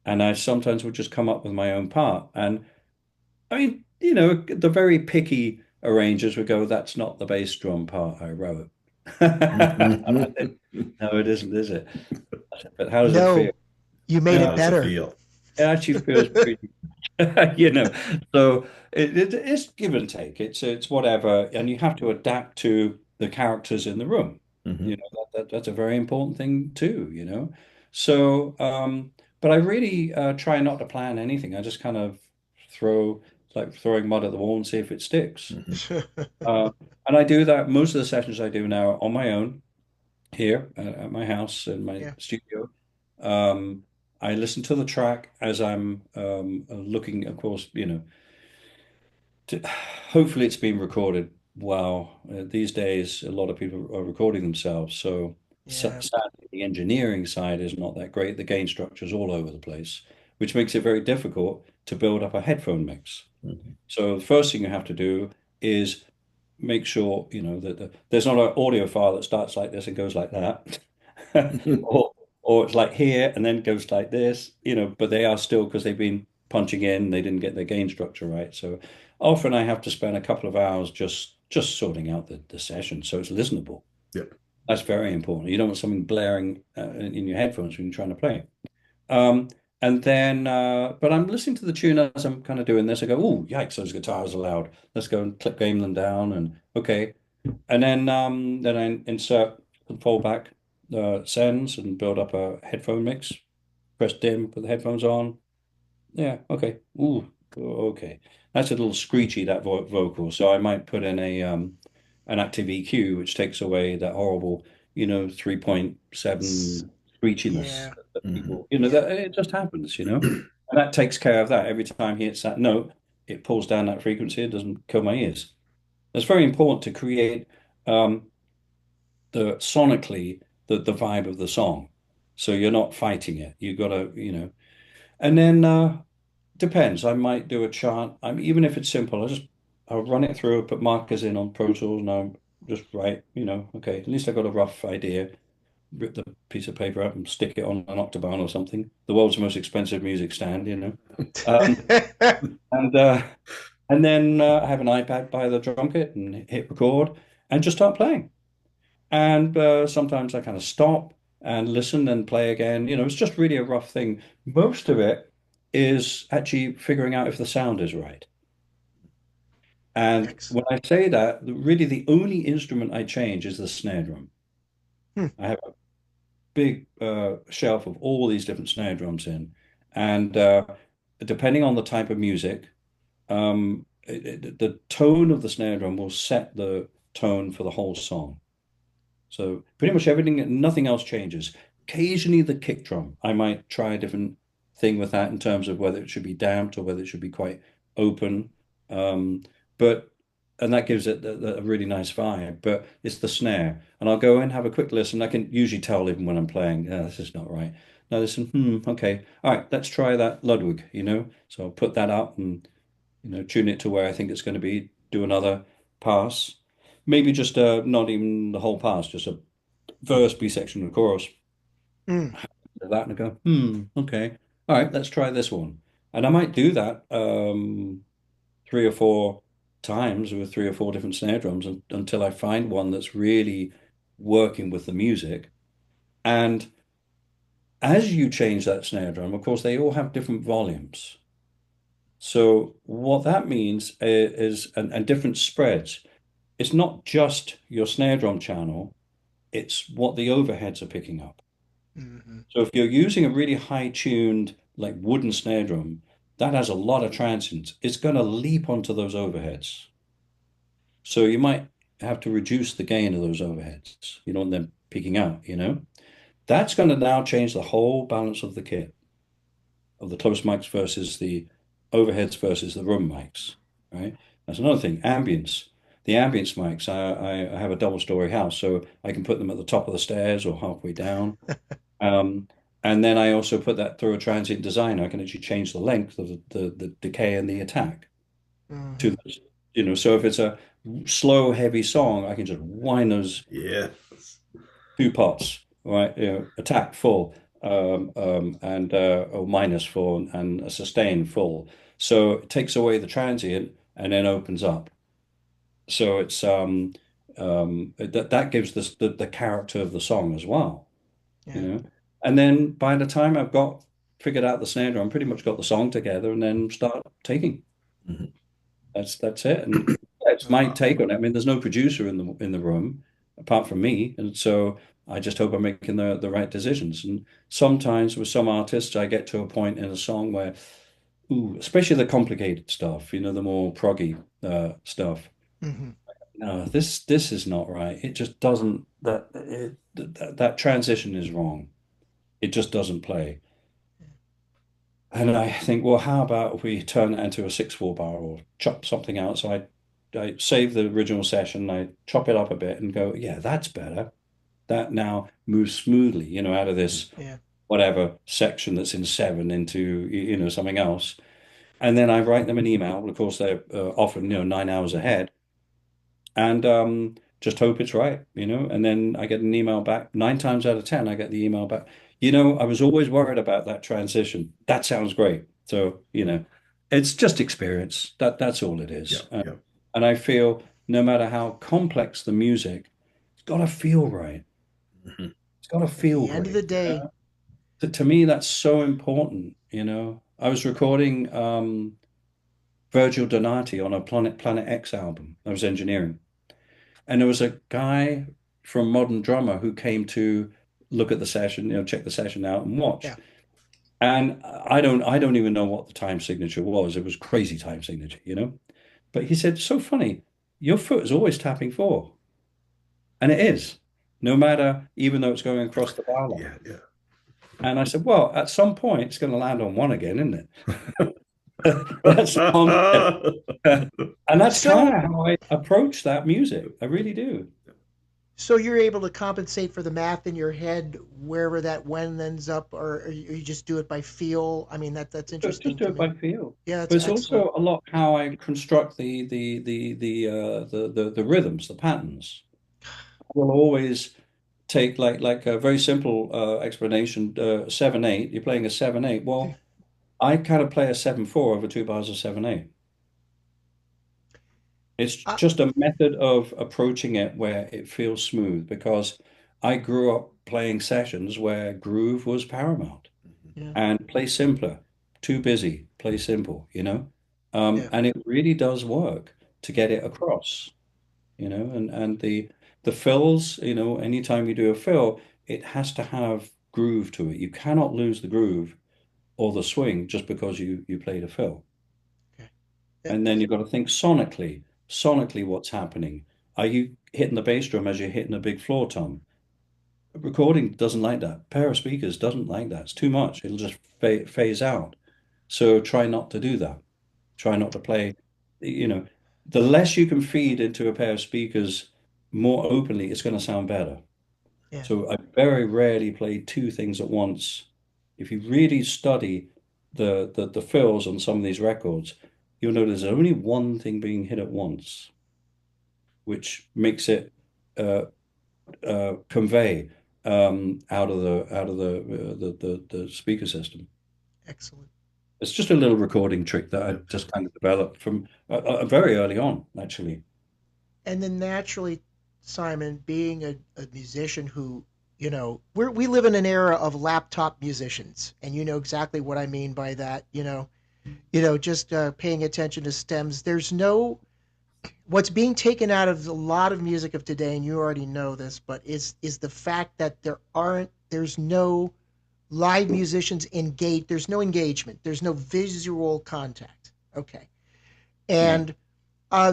and I sometimes would just come up with my own part. And I mean, the very picky arrangers would go, "That's not the bass drum part I wrote." No, it isn't, is it? But how does it feel? No. You made Yeah, it How does it better. feel? it actually feels pretty, you know. So it's give and take. It's whatever, and you have to adapt to the characters in the room. Hmm. You know, that's a very important thing too, you know. So, but I really try not to plan anything. I just kind of throw, it's like throwing mud at the wall and see if it sticks. Hmm. Uh, and I do that. Most of the sessions I do now are on my own here at my house in my Yeah. studio. Um, I listen to the track as I'm looking, of course, hopefully it's been recorded well. These days, a lot of people are recording themselves. So Yeah. sadly, the engineering side is not that great. The gain structure is all over the place, which makes it very difficult to build up a headphone mix. Hmm. So the first thing you have to do is make sure that there's not an audio file that starts like this and goes like that, or it's like here and then goes like this, but they are still because they've been punching in, they didn't get their gain structure right. So often I have to spend a couple of hours just sorting out the session so it's listenable. Yep. That's very important. You don't want something blaring in your headphones when you're trying to play. Um, and then, but I'm listening to the tune as I'm kind of doing this. I go, oh, yikes, those guitars are loud. Let's go and clip game them down. And okay. And then I insert the fallback sends and build up a headphone mix. Press dim, put the headphones on. Yeah, okay. Ooh, okay. That's a little screechy, that vocal. So I might put in an active EQ, which takes away that horrible, 3.7 screechiness Yeah. that Hmm. people, Yeah. that it just happens, and that takes care of that. Every time he hits that note, it pulls down that frequency. It doesn't kill my ears. It's very important to create um, the sonically the vibe of the song. So you're not fighting it. You got to, and then depends. I might do a chart. Even if it's simple, I'll run it through, put markers in on Pro Tools, and I'll just write, okay, at least I got a rough idea. Rip the piece of paper up and stick it on an octagon or something. The world's most expensive music stand. Um, and and then I have an iPad by the drum kit and hit record and just start playing. And sometimes I kind of stop and listen and play again. It's just really a rough thing. Most of it is actually figuring out if the sound is right. And when Excellent. I say that, really the only instrument I change is the snare drum. Hmm. I have a big shelf of all these different snare drums in. And depending on the type of music, the tone of the snare drum will set the tone for the whole song. So pretty much everything, nothing else changes. Occasionally the kick drum, I might try a different thing with that in terms of whether it should be damped or whether it should be quite open. Um, but and that gives it a really nice vibe. But it's the snare, and I'll go in, have a quick listen. I can usually tell even when I'm playing, this is not right. Now listen, okay, all right, let's try that Ludwig. So I'll put that up and tune it to where I think it's going to be. Do another pass, maybe just not even the whole pass, just a verse, B section, and chorus. Hmm. That and I go, okay, all right, let's try this one, and I might do that 3 or 4 times with 3 or 4 different snare drums until I find one that's really working with the music. And as you change that snare drum, of course, they all have different volumes. So what that means is and different spreads. It's not just your snare drum channel, it's what the overheads are picking up. Hmm. So if you're using a really high tuned, like wooden snare drum, that has a lot of transients. It's going to leap onto those overheads. So you might have to reduce the gain of those overheads. You don't want them peaking out. That's going to now change the whole balance of the kit, of the close mics versus the overheads versus the room mics, right? That's another thing. Ambience. The ambience mics, I have a double story house, so I can put them at the top of the stairs or halfway down. Um, and then I also put that through a transient design. I can actually change the length of the decay and the attack Hmm. to, so if it's a slow, heavy song, I can just wind those Yeah. 2 pots, right? Attack full, and or minus full, and a sustain full. So it takes away the transient and then opens up. So it's that gives the character of the song as well, you Yeah. know. And then by the time I've got figured out the snare drum, pretty much got the song together, and then start taking. Mhm. That's it. And it's Oh, my wow. take on it. I mean, there's no producer in the room apart from me, and so I just hope I'm making the right decisions. And sometimes with some artists, I get to a point in a song where, ooh, especially the complicated stuff, the more proggy stuff. Hmm. No, this is not right. It just doesn't that transition is wrong. It just doesn't play. And I think, well, how about if we turn it into a 6/4 bar or chop something out? So I save the original session, I chop it up a bit and go, yeah, that's better. That now moves smoothly, out of this Yeah. whatever section that's in seven into, something else. And then I write them an email. Of course, they're often, 9 hours ahead, and just hope it's right, And then I get an email back. 9 times out of 10, I get the email back. I was always worried about that transition. That sounds great. So, it's just experience. That's all it Yeah, is. yeah. And I feel no matter how complex the music, it's got to feel right. Mhm. It's got to At feel the end of great. the day, To me, that's so important. I was recording Virgil Donati on a Planet X album. I was engineering. And there was a guy from Modern Drummer who came to look at the session, check the session out and watch. yeah. And I don't even know what the time signature was. It was crazy time signature. But he said, so funny, your foot is always tapping four. And it is, no matter, even though it's going across the bar line. Yeah, yeah. And I said, well, at some point it's going to land on one again, isn't it? That's the concept. And that's kind So of how I approach that music. I really do. so you're able to compensate for the math in your head wherever that when ends up, or you just do it by feel. I mean, that's Just interesting do to it me. by feel. Yeah, But that's it's excellent. also a lot how I construct the rhythms, the patterns. I will always take like a very simple explanation, 7/8. You're playing a 7/8. Well, I kind of play a 7/4 over two bars of 7/8. It's Uh, just a method of approaching it where it feels smooth because I grew up playing sessions where groove was paramount. yeah, And play simpler. Too busy, play simple. yeah, And it really does work to get it across. And the fills, anytime you do a fill, it has to have groove to it. You cannot lose the groove or the swing just because you played a fill. okay. And then you've got to think sonically what's happening. Are you hitting the bass drum as you're hitting a big floor tom? Recording doesn't like that. Pair of speakers doesn't like that. It's too much. It'll just phase out. So try not to do that. Try not to play, you know, the less you can feed into a pair of speakers more openly, it's going to sound better. Yeah, So I very rarely play two things at once. If you really study the fills on some of these records, you'll notice there's only one thing being hit at once, which makes it uh, convey out of the speaker system. excellent. It's just a little recording trick that I Yeah. just kind of developed from very early on, actually. And then naturally, Simon, being a musician who, we live in an era of laptop musicians, and you know exactly what I mean by that. Just paying attention to stems. There's no what's being taken out of a lot of music of today, and you already know this, but is the fact that there's no live musicians engaged. There's no engagement. There's no visual contact. Okay, Yeah. and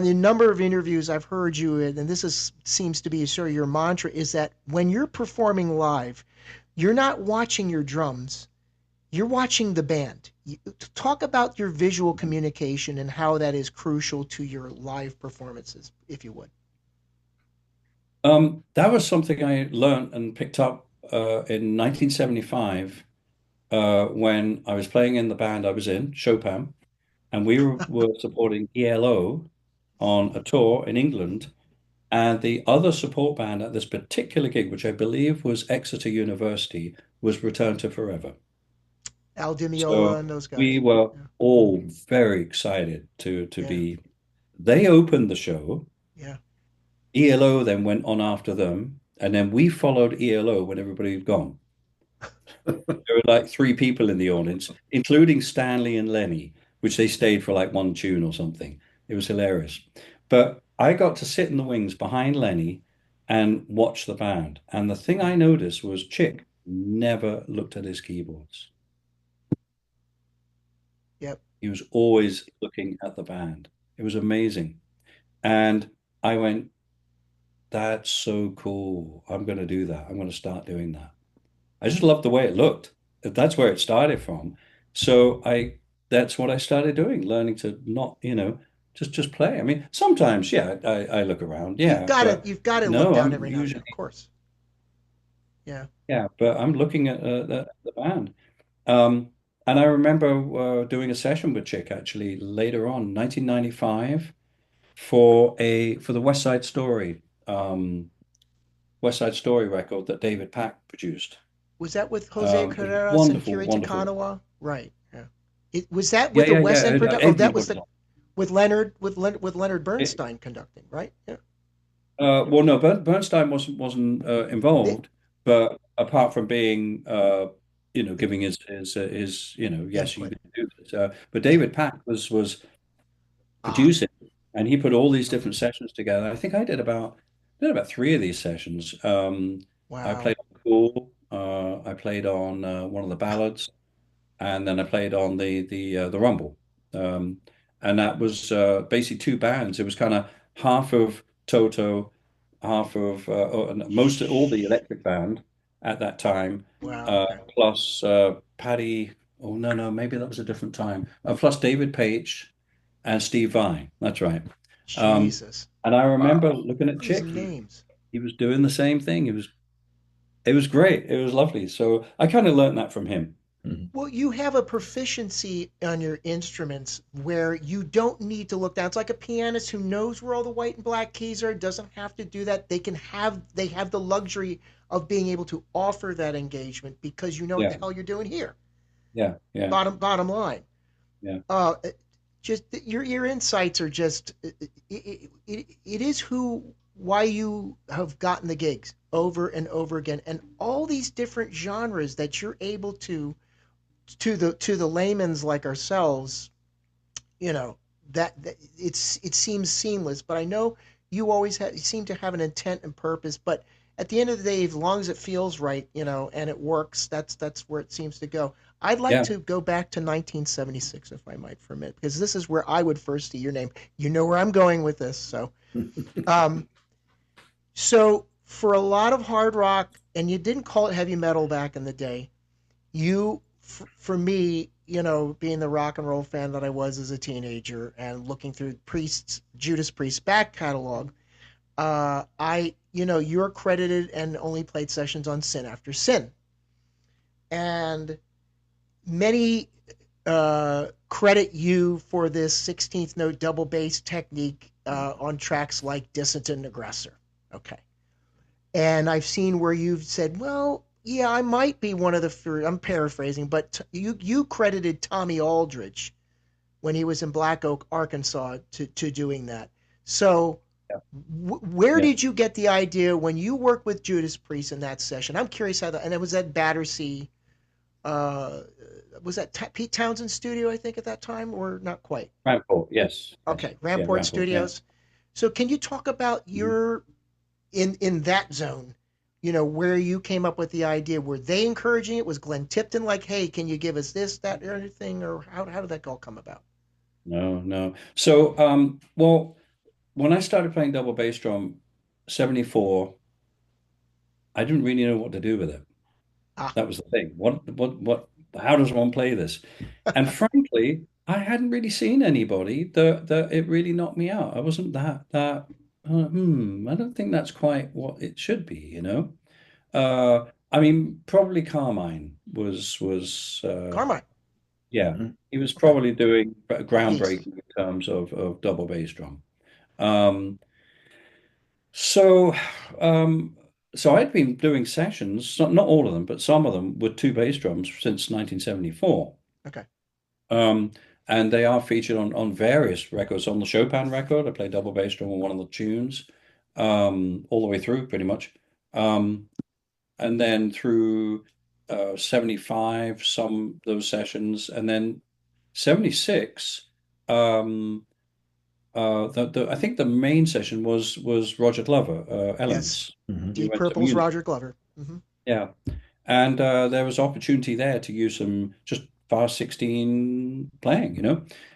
the number of interviews I've heard you in, and this seems to be sort of your mantra, is that when you're performing live, you're not watching your drums, you're watching the band. Talk about your visual communication and how that is crucial to your live performances, if you would. That was something I learned and picked up in 1975 when I was playing in the band I was in, Chopin, and we were supporting ELO on a tour in England. And the other support band at this particular gig, which I believe was Exeter University, was Return to Forever. Al Di Meola So and those we guys. were Yeah, all very excited to yeah, be. They opened the show. yeah. ELO then went on after them, and then we followed ELO when everybody had gone. There were like three people in the audience, including Stanley and Lenny, which they stayed for like one tune or something. It was hilarious. But I got to sit in the wings behind Lenny and watch the band. And the thing I noticed was Chick never looked at his keyboards. Yep. He was always looking at the band. It was amazing. And I went, that's so cool. I'm going to do that. I'm going to start doing that. I just loved the way it looked. That's where it started from. So that's what I started doing, learning to not, just play. I mean, sometimes, yeah, I look around, yeah, but You've got to look no, down I'm every now and then, usually, of course. Yeah. yeah, but I'm looking at the band. Um, and I remember doing a session with Chick actually later on, 1995, for the West Side Story record that David Pack produced. Was that with Jose It was Carreras and wonderful, Kirita wonderful. Kanawa? Right. Yeah. Was that Yeah, with the yeah, West End yeah. production? Oh, that was Everybody. the with Leonard It, Bernstein conducting, right? Yeah. well, no, Bernstein wasn't It, involved, but apart from being, giving his, yes, you input. can do this. But Yeah. David Pack was Ah. producing, and he put all these different sessions together. I think I did about three of these sessions. I Wow. played on Cool. I played on one of the ballads, and then I played on the Rumble. Um, and that was basically two bands. It was kind of half of Toto, half of most of all the electric band at that time, Wow. Okay. plus Paddy. Oh no, maybe that was a different time. Plus David Page and Steve Vai. That's right. Um, Jesus. and I remember Wow. looking at These Chick. names. He was doing the same thing. It was great. It was lovely. So I kind of learned that from him. Mhm. Well, you have a proficiency on your instruments where you don't need to look down. It's like a pianist who knows where all the white and black keys are, doesn't have to do that. They have the luxury of being able to offer that engagement because you know what the Yeah, hell you're doing here. yeah, yeah, Bottom line. yeah. Uh, just your insights are just it is who why you have gotten the gigs over and over again, and all these different genres that you're able to the layman's like ourselves, you know, that it seems seamless, but I know you always seem to have an intent and purpose. But at the end of the day, as long as it feels right, and it works, that's where it seems to go. I'd like Yeah. to go back to 1976, if I might, for a minute, because this is where I would first see your name. You know where I'm going with this, so. Um, so for a lot of hard rock, and you didn't call it heavy metal back in the day, for me, being the rock and roll fan that I was as a teenager and looking through Judas Priest's back catalog, you're credited and only played sessions on Sin After Sin. And many credit you for this 16th note double bass technique on tracks like Dissident Aggressor. Okay. And I've seen where you've said, well, yeah, I might be one of the first. I'm paraphrasing, but you credited Tommy Aldridge when he was in Black Oak, Arkansas, to doing that. So, Yeah. Where Yeah. did you get the idea when you worked with Judas Priest in that session? I'm curious how that. And it was at Battersea. Uh, was that Pete Townsend studio? I think at that time, or not quite. Rampart, yes, yes, Okay, yeah, Rampart Rampart, yeah. Studios. So, can you talk about Mhm. your in that zone, where you came up with the idea? Were they encouraging it? Was Glenn Tipton like, hey, can you give us this, that, or anything? Or how did that all come about? No, no. So, well, when I started playing double bass drum, 74, I didn't really know what to do with it. Ah, That was the thing. How does one play this? And frankly, I hadn't really seen anybody that it really knocked me out. I wasn't I don't think that's quite what it should be, you know? I mean, probably Carmine was Carmine. yeah, Mhm. he was Okay. probably doing The beast. groundbreaking in terms of double bass drum. Um, so, um, so I'd been doing sessions, not all of them, but some of them with two bass drums since 1974. Okay. Um, and they are featured on various records. On the Chopin record, I play double bass drum on one of the tunes, all the way through pretty much. Um, and then through 75, some those sessions, and then 76. Um, I think the main session was Roger Glover, Yes. Elements. Hmm. We Deep went to Purple's Munich. Roger Glover. Yeah. And there was opportunity there to use some just fast 16 playing,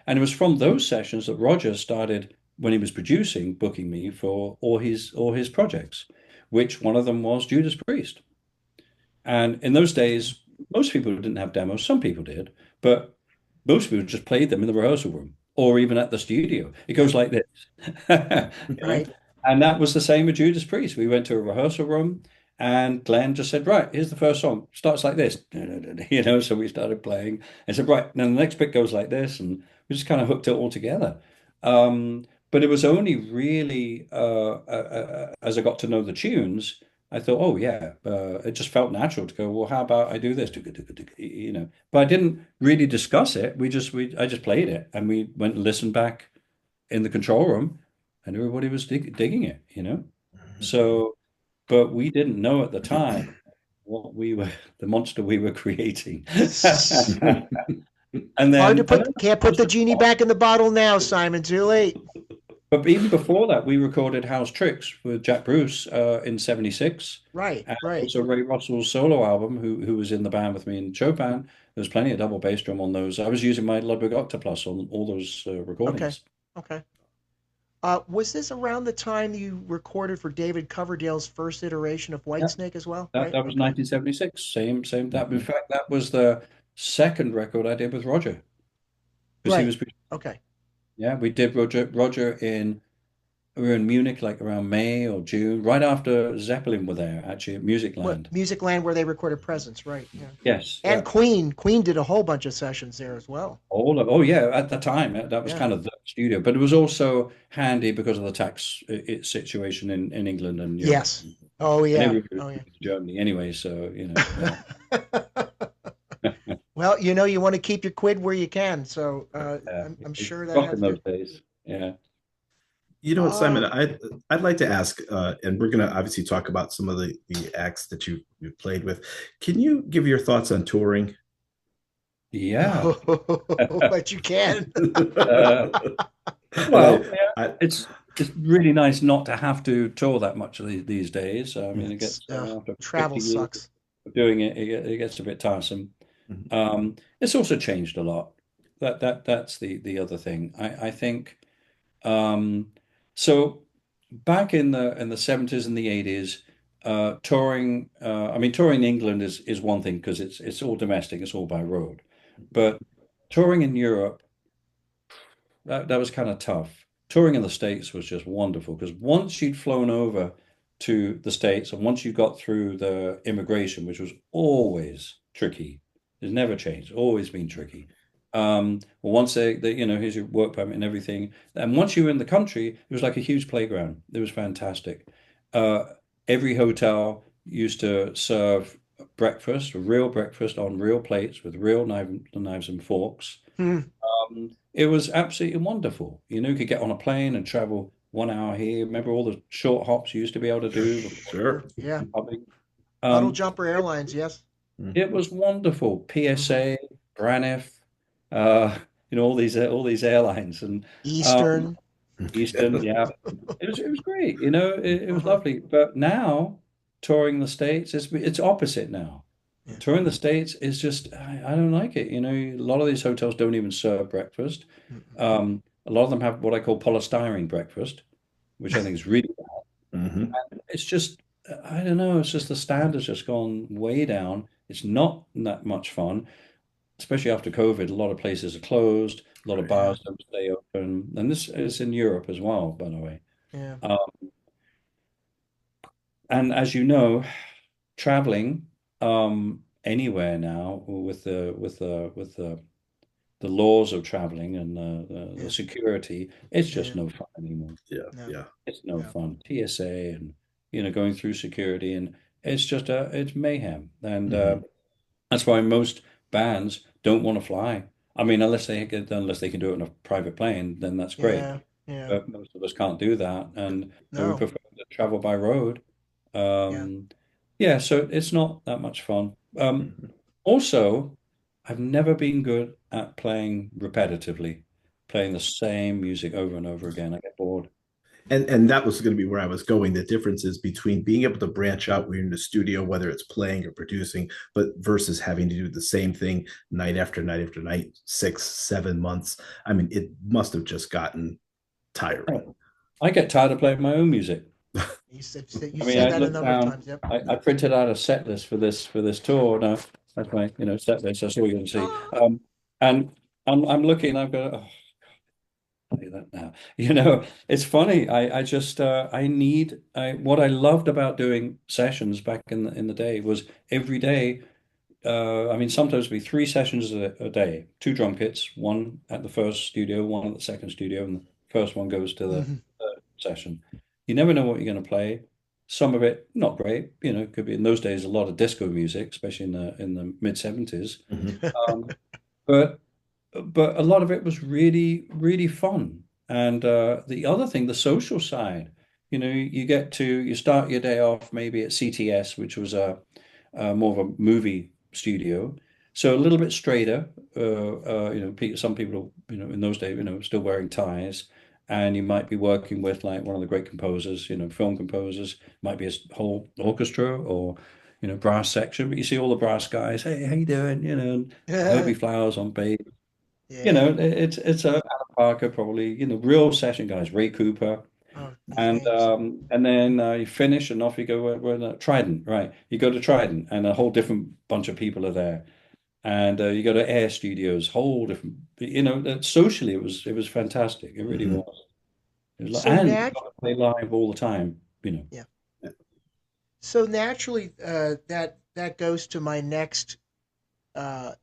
And it was from those sessions that Roger started when he was producing, booking me for all his projects, which one of them was Judas Priest. And in those days, most people didn't have demos. Some people did, but most people just played them in the rehearsal room or even at the studio. It Yeah. goes like this, you know. Right. And that was the same with Judas Priest. We went to a rehearsal room, and Glenn just said, "Right, here's the first song. Starts like this." So we started playing and said, "Right, now the next bit goes like this," and we just kind of hooked it all together. But it was only really as I got to know the tunes. I thought, oh yeah, it just felt natural to go, well, how about I do this? But I didn't really discuss it. I just played it, and we went and listened back in the control room, and everybody was digging it. So, but we didn't know at the time what the monster we were creating. And Hard to then, put, can't put the genie back in the bottle now, Simon. Too late. but even before that, we recorded House Tricks with Jack Bruce in '76, Right, and right. also Ray Russell's solo album, who was in the band with me in Chopin. There was plenty of double bass drum on those. I was using my Ludwig Octopus on all those Okay, recordings. okay. Was this around the time you recorded for David Coverdale's first iteration of Yeah, Whitesnake as well? that, Right. that was Okay. 1976. Same. That in Hmm. fact, that was the second record I did with Roger because he Right. was. Okay. Yeah, we did Roger in. We were in Munich like around May or June, right after Zeppelin were there, actually at What Musicland. Musicland where they recorded Presence? Right. Yeah. Yes, And yeah. Queen. Queen did a whole bunch of sessions there as well. Oh yeah, at the time that was Yeah. kind of the studio, but it was also handy because of the tax situation in England and Europe, Yes. Oh and yeah. everybody was Oh yeah. moving to Germany anyway. So yeah. Well, you want to keep your quid where you can. So I'm It's sure that rock in has to. those days. Yeah, You know what, Simon? Uh, I'd like to ask, and we're going to obviously talk about some of the acts that you've played with. Can you give your thoughts on touring? yeah. but you can. Uh, And well, yeah, I it's really nice not to have to tour that much these days. I mean, it It's gets after travel 50 years sucks. of doing it, it gets a bit tiresome. It's also changed a lot. That's the other thing. I think um, so. Back in the 70s and the 80s, touring. I mean, touring in England is one thing because it's all domestic. It's all by road, but touring in Europe that was kind of tough. Touring in the States was just wonderful because once you'd flown over to the States and once you got through the immigration, which was always tricky, it's never changed, always been tricky. Well, once here's your work permit and everything. And once you were in the country, it was like a huge playground. It was fantastic. Uh, every hotel used to serve breakfast, real breakfast on real plates with real knives and forks. Hmm. It was absolutely wonderful. You could get on a plane and travel 1 hour here. Remember all the short hops you used to be able to do before sure. Yeah. public. Puddle Um, Jumper it, Airlines. Yes. it was wonderful. Hmm. PSA, Braniff, uh, all these airlines and um, Eastern. Eastern. Yeah, it was great. It was Uh-huh. lovely. But now touring the States, it's opposite now. Yeah. Touring the States is just I don't like it. A lot of these hotels don't even serve breakfast. Mm-mm. A lot of them have what I call polystyrene breakfast, which I think is really Hmm. it's just I don't know, it's just the standard's just gone way down. It's not that much fun, especially after COVID. A lot of places are closed, a lot of Right. Yeah. bars don't stay open, and this is in Europe as well, by the way. Yeah. Um, and as you know, traveling anywhere now with the laws of traveling and the Yeah. security, it's Yeah. just no fun anymore. Yeah. No. Yeah. It's no No. fun. TSA and going through security and it's mayhem. And Hmm. that's why most bands don't want to fly. I mean, unless they can do it on a private plane, then that's great. Yeah. Yeah. But most of us can't do that, and so we No. prefer to travel by road. Yeah. Um, yeah, so it's not that much fun. Um, Also, I've never been good at playing repetitively, playing the same music over and over again. I get bored. And that was going to be where I was going. The differences between being able to branch out when you're in the studio, whether it's playing or producing, but versus having to do the same thing night after night after night, 6, 7 months. I mean, it must have just gotten tiring. Oh, I get tired of playing my own music. You I mean, said I that a looked number of down. times. Yep. I printed out a set list for this tour. Now that's my set list. That's all you're going to see. Oh, And I'm looking. I've got. Oh, I'll do that now. It's funny. I just I need. What I loved about doing sessions back in the day was every day. I mean, sometimes it'd be 3 sessions a day, two drum kits, one at the first studio, one at the second studio, and the first one goes to the mhm. third session. You never know what you're going to play. Some of it not great, it could be in those days a lot of disco music, especially in the mid 70s. Mhm. Um, but but a lot of it was really, really fun. And the other thing, the social side, you start your day off maybe at CTS, which was more of a movie studio. So a little bit straighter. Some people, in those days, still wearing ties. And you might be working with like one of the great composers, film composers, might be a whole orchestra or, brass section. But you see all the brass guys, hey, how you doing? And Herbie Flowers on bass. Yeah. It's a Alan Parker probably, real session guys, Ray Cooper, Oh, these and names. then you finish and off you go. We're at Trident, right? You go to Trident, and a whole different bunch of people are there, and you go to Air Studios, whole different. Socially, it was fantastic. It really Mhm. was. So And you nat got to play live all the time. yeah. So naturally, that goes to my next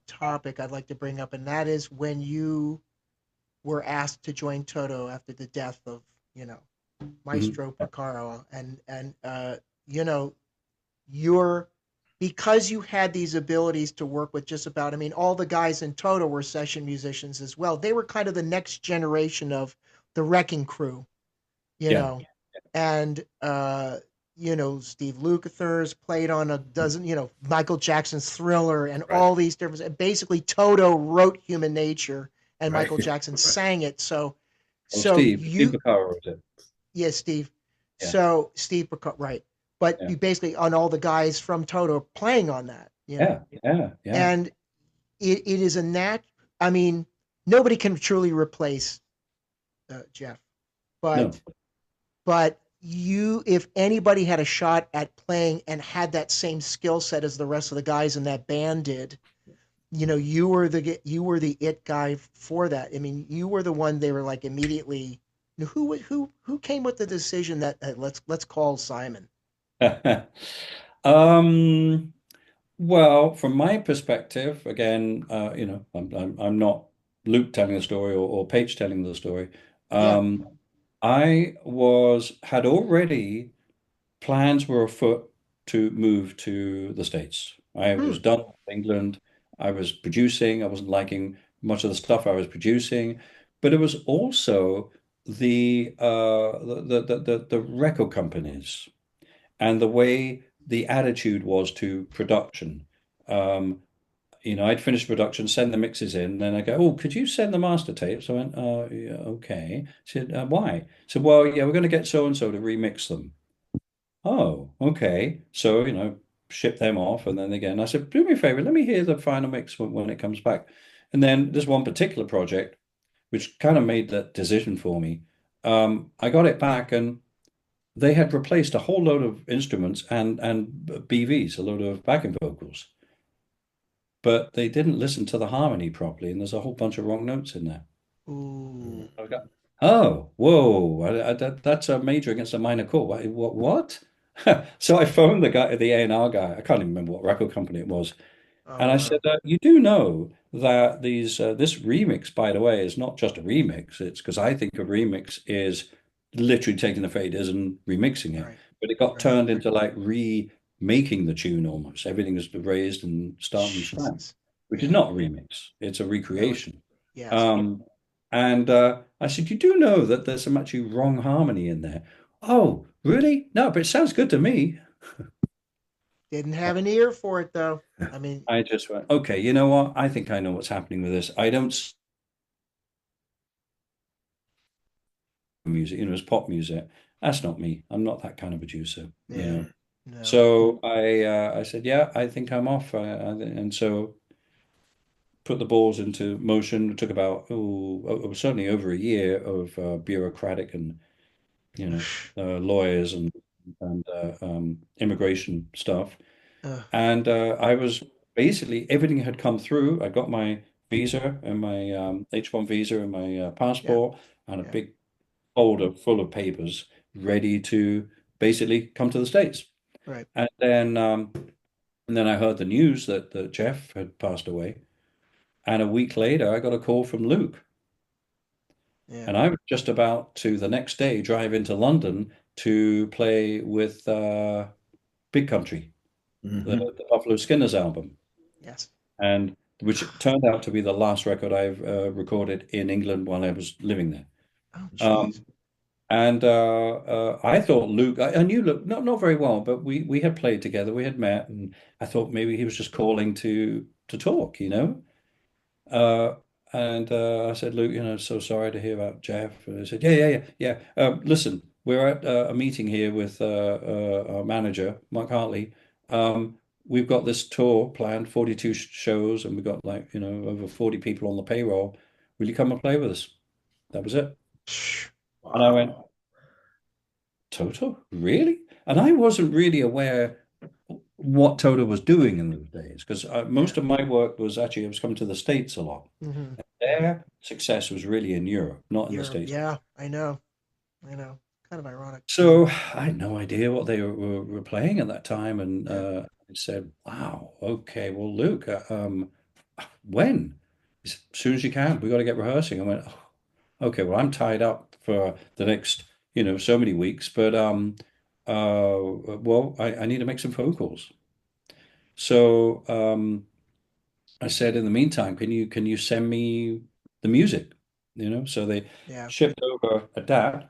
topic I'd like to bring up, and that is when you were asked to join Toto after the death of, you know, Mhm. Maestro Porcaro, and you know, you're because you had these abilities to work with just about, I mean, all the guys in Toto were session musicians as well. They were kind of the next generation of the Wrecking Crew, you Yeah, know, and Steve Lukather's played on a dozen, Michael Jackson's Thriller and Right. all these different. Basically, Toto wrote Human Nature, and Right. Michael Jackson Right. sang it. So, oh, so Steve you, Porcaro was it? yeah, Steve. Yeah, So Steve, right? But yeah, you basically on all the guys from Toto playing on that. yeah, yeah, yeah. And it is a nat. I mean, nobody can truly replace Jeff, No. but you, if anybody had a shot at playing and had that same skill set as the rest of the guys in that band did, you were the it guy for that. I mean, you were the one they were like immediately. Who came with the decision that let's call Simon? Um, well, from my perspective, again, I'm not Luke telling the story or Paige telling the story. Yeah. I had already plans were afoot to move to the States. I Hmm. was done with England. I was producing. I wasn't liking much of the stuff I was producing, but it was also the record companies and the way the attitude was to production. Um, I'd finish production, send the mixes in, then I go, "Oh, could you send the master tapes?" I went, yeah, okay." She said, "Why?" I said, "Well, yeah, we're going to get so and so to remix them." Oh, okay. So, ship them off, and then again, I said, "Do me a favor, let me hear the final mix when it comes back." And then there's one particular project which kind of made that decision for me. I got it back, and they had replaced a whole load of instruments and BVs, a load of backing vocals, but they didn't listen to the harmony properly, and there's a whole bunch of wrong notes in there. Ooh. I got, oh, whoa, that's a major against a minor chord. What? So I phoned the A&R guy. I can't even remember what record company it was. Oh And I said, wow. you do know that this remix, by the way, is not just a remix. It's because I think a remix is literally taking the faders and remixing it. Right. But it got Right. turned into like remaking the tune almost. Everything is raised and starting from scratch, Jesus. which is Yeah. not a remix. It's a No. recreation. Yes. Um, and I said, you do know that there's some actually wrong harmony in there. Oh, really? No, but it sounds good to me. Didn't have an ear for it though. I mean, I just went, okay, you know what? I think I know what's happening with this. I don't music, it's pop music. That's not me. I'm not that kind of producer. yeah, no, So I said, yeah, I think I'm off. And so put the balls into motion. It took about certainly over a year of bureaucratic and lawyers and immigration stuff. uh, And I was basically everything had come through. I got my visa and my H1 visa and my yeah, passport and a yeah, big folder full of papers ready to basically come to the States. right, And then I heard the news that Jeff had passed away. And a week later, I got a call from Luke. yeah. And I was just about to the next day drive into London to play with Big Country, Hmm. the Buffalo Skinners album, Yes. and which turned out to be the last record I've recorded in England while I was living there. Oh, Um, jeez. and I thought Luke, I knew Luke not very well, but we had played together, we had met, and I thought maybe he was just calling to talk. Uh, and I said, Luke, so sorry to hear about Jeff. And I said, yeah. Listen, we're at a meeting here with our manager, Mark Hartley. We've got this tour planned, 42 shows, and we've got over 40 people on the payroll. Will you come and play with us? That was it. And I went, Wow. Toto? Really? And I wasn't really aware what Toto was doing in those days because Yeah. most of my work was actually I was coming to the States a lot. Mm-hmm. Their success was really in Europe, not in the Europe. States. Yeah, I know. I know. Kind of ironic. So I had no idea what they were playing at that time, and Yeah. I said, "Wow, okay, well, Luke, when? He said, as soon as you can. We got to get rehearsing." I went, oh, "Okay, well, I'm tied up for the next, so many weeks, but well, I need to make some phone calls." So I said, in the meantime, can you send me the music? So they Yeah. shipped over a DAT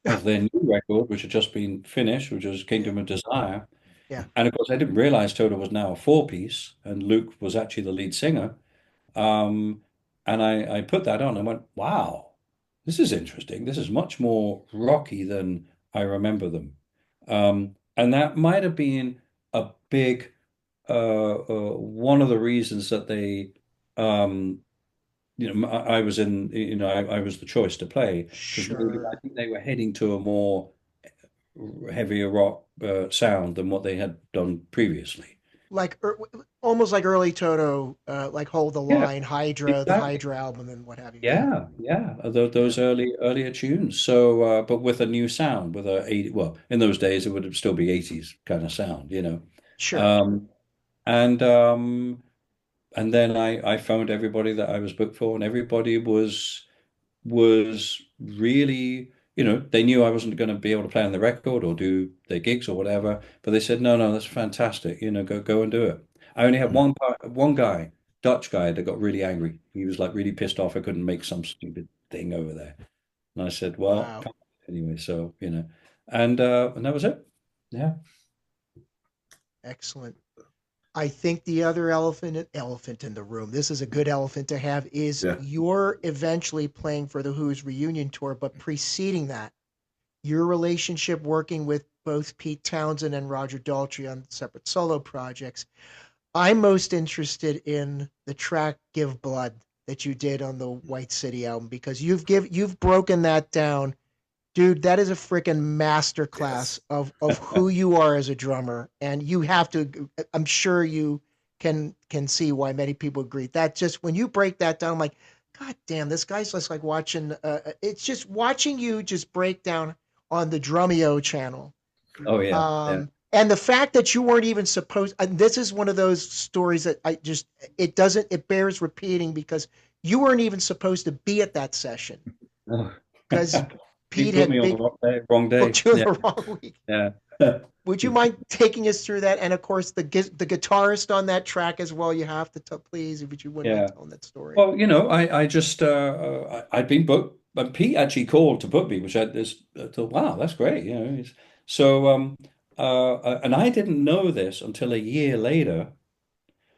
of their new record, which had just been finished, which was Yeah. Kingdom of Desire. Yeah. And of course, I didn't realize Toto was now a four-piece, and Luke was actually the lead singer. Um, and I put that on and went, wow, this is interesting. This is much more rocky than I remember them. And that might have been a big one of the reasons that they um, I was in, I was the choice to play because maybe I Sure. think they were heading to a more heavier rock sound than what they had done previously. Like almost like early Toto, like Hold the Yeah, Line, Hydra, the exactly. Hydra album, and what have you. Yeah. Yeah. Yeah. Those earlier tunes. So, but with a new sound, with a 80, well, in those days it would still be 80s kind of sound. Sure. Um, and um, and then I phoned everybody that I was booked for, and everybody was really, they knew I wasn't going to be able to play on the record or do their gigs or whatever, but they said, no, no, that's fantastic. Go and do it. I only had one guy, Dutch guy, that got really angry. He was like really pissed off I couldn't make some stupid thing over there. And I said, well, Wow. come on. Anyway, so, and that was it. Yeah. Excellent. I think the other elephant in the room. This is a good elephant to have. Is Yeah. you're eventually playing for the Who's reunion tour, but preceding that, your relationship working with both Pete Townsend and Roger Daltrey on separate solo projects. I'm most interested in the track "Give Blood" that you did on the White City album because you've broken that down. Dude, that is a freaking masterclass Yes. of who you are as a drummer, and you have to. I'm sure you can see why many people agree. That just when you break that down, I'm like, God damn, this guy's just like watching. It's just watching you just break down on the Drumeo channel. Oh, yeah. Yeah. And the fact that you weren't even supposed. This is one of those stories that I just it doesn't it bears repeating because you weren't even supposed to be at that session Oh. because You Pete put had me on the big wrong day. booked you in Yeah. the wrong week. Yeah. Would you mind taking us through that? And of course, the guitarist on that track as well. You have to please, if you wouldn't mind Yeah. telling that story. Well, I just I'd been booked, but Pete actually called to book me, which I thought, wow, that's great. So and I didn't know this until a year later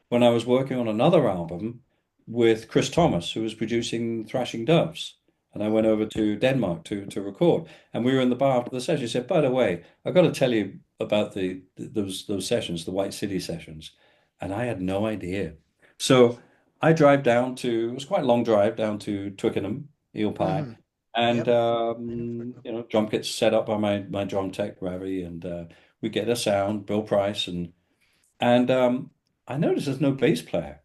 when I was working on another album with Chris Thomas, who was producing Thrashing Doves. And I went over to Denmark to record. And we were in the bar after the session. He said, by the way, I've got to tell you about those sessions, the White City sessions. And I had no idea. So I drive down to, it was quite a long drive down to Twickenham, Eel Pie. Hmm. And Yep. I know Twickenham. drum kits set up by my drum tech, Ravi, and we get a sound, Bill Price, and I noticed there's no bass player.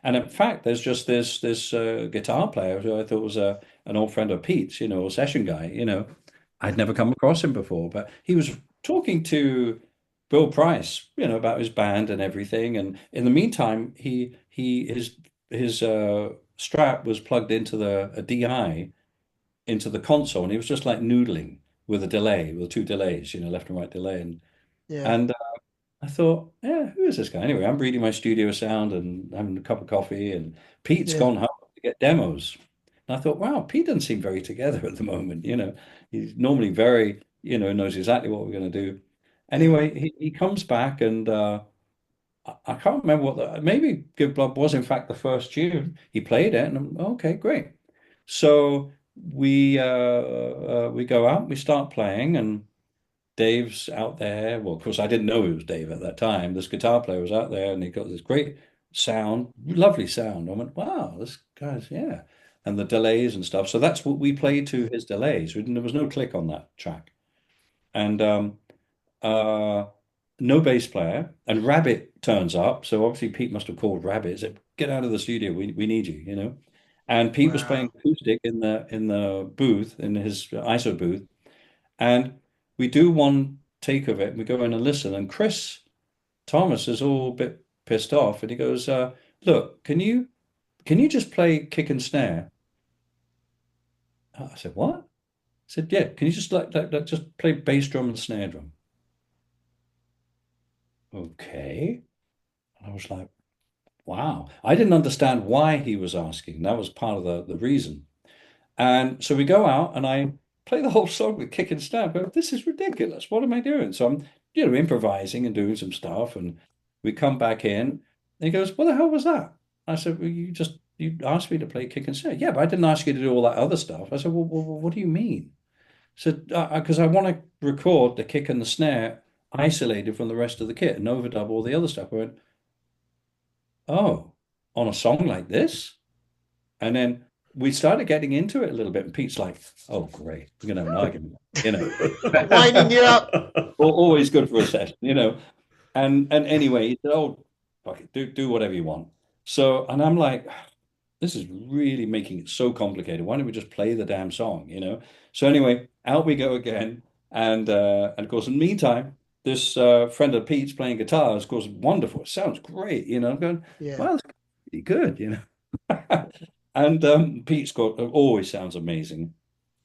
And in fact, there's just this guitar player who I thought was an old friend of Pete's, a session guy. I'd never come across him before, but he was talking to Bill Price, about his band and everything. And in the meantime, his strap was plugged into a DI into the console, and he was just like noodling with a delay, with two delays, left and right delay, Yeah. and I thought, yeah, who is this guy? Anyway, I'm reading my studio sound and having a cup of coffee, and Pete's Yeah. gone home to get demos. And I thought, wow, Pete doesn't seem very together at the moment. He's normally very, knows exactly what we're going to do. Yeah. Anyway, he comes back, and I can't remember maybe Give Blood was in fact the first tune. He played it, and okay, great. So we go out, we start playing, and Dave's out there. Well, of course, I didn't know it was Dave at that time. This guitar player was out there and he got this great sound, lovely sound. I went, wow, this guy's, yeah. And the delays and stuff. So that's what we played to his delays. There was no click on that track. And uh, no bass player. And Rabbit turns up. So obviously Pete must have called Rabbit, said, get out of the studio. We need you. And Pete was playing Wow. acoustic in the booth, in his ISO booth. And we do one take of it and we go in and listen. And Chris Thomas is all a bit pissed off and he goes, look, can you just play kick and snare? I said, what? I said, yeah, can you just like just play bass drum and snare drum? Okay. And I was like, wow. I didn't understand why he was asking. That was part of the reason. And so we go out and I play the whole song with kick and snap. But this is ridiculous. What am I doing? So I'm, improvising and doing some stuff. And we come back in. And he goes, what the hell was that? I said, well, you asked me to play kick and snare. Yeah, but I didn't ask you to do all that other stuff. I said, well what do you mean? So, because I want to record the kick and the snare isolated from the rest of the kit and overdub all the other stuff. I went, oh, on a song like this? And then we started getting into it a little bit, and Pete's like, "Oh, great, we're gonna have an argument," Winding you up. Always good for a session. And anyway, he said, "Oh, fuck it, do whatever you want." So, and I'm like, "This is really making it so complicated. Why don't we just play the damn song?" So anyway, out we go again, and of course, in the meantime, this friend of Pete's playing guitars, of course, wonderful. It sounds great. I'm going, Yeah. "Wow, that's pretty good." And Pete's got always sounds amazing.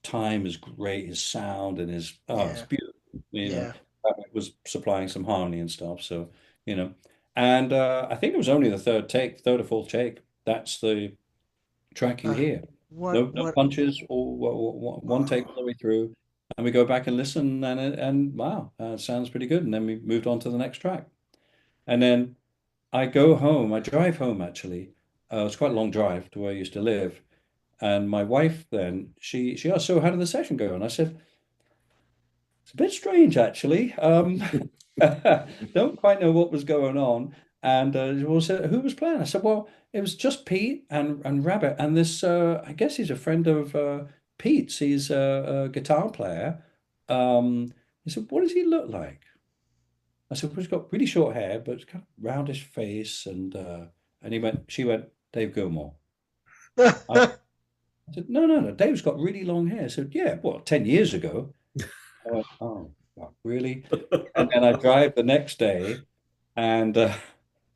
Time is great. His sound and it's Yeah. beautiful. Yeah. It was supplying some harmony and stuff. So you know, and I think it was only the third or fourth take. That's the track you Uh, hear. what No what punches, or one take all the way through, and we go back and listen, and wow, it sounds pretty good. And then we moved on to the next track, and then I go home. I drive home actually. It's quite a long drive to where I used to live. And my wife then, she asked, so how did the session go? And I said, it's a bit strange actually. Don't quite know what was going on. And well, said, who was playing? I said, well, it was just Pete and Rabbit. And this, I guess he's a friend of Pete's. He's a guitar player. He said, what does he look like? I said, well, he's got really short hair, but it's kind of roundish face. And she went, Dave Gilmore. I said, no, no, no. Dave's got really long hair. I said, yeah, well, 10 years ago. I went, oh, fuck, really? And then I drive the next day, and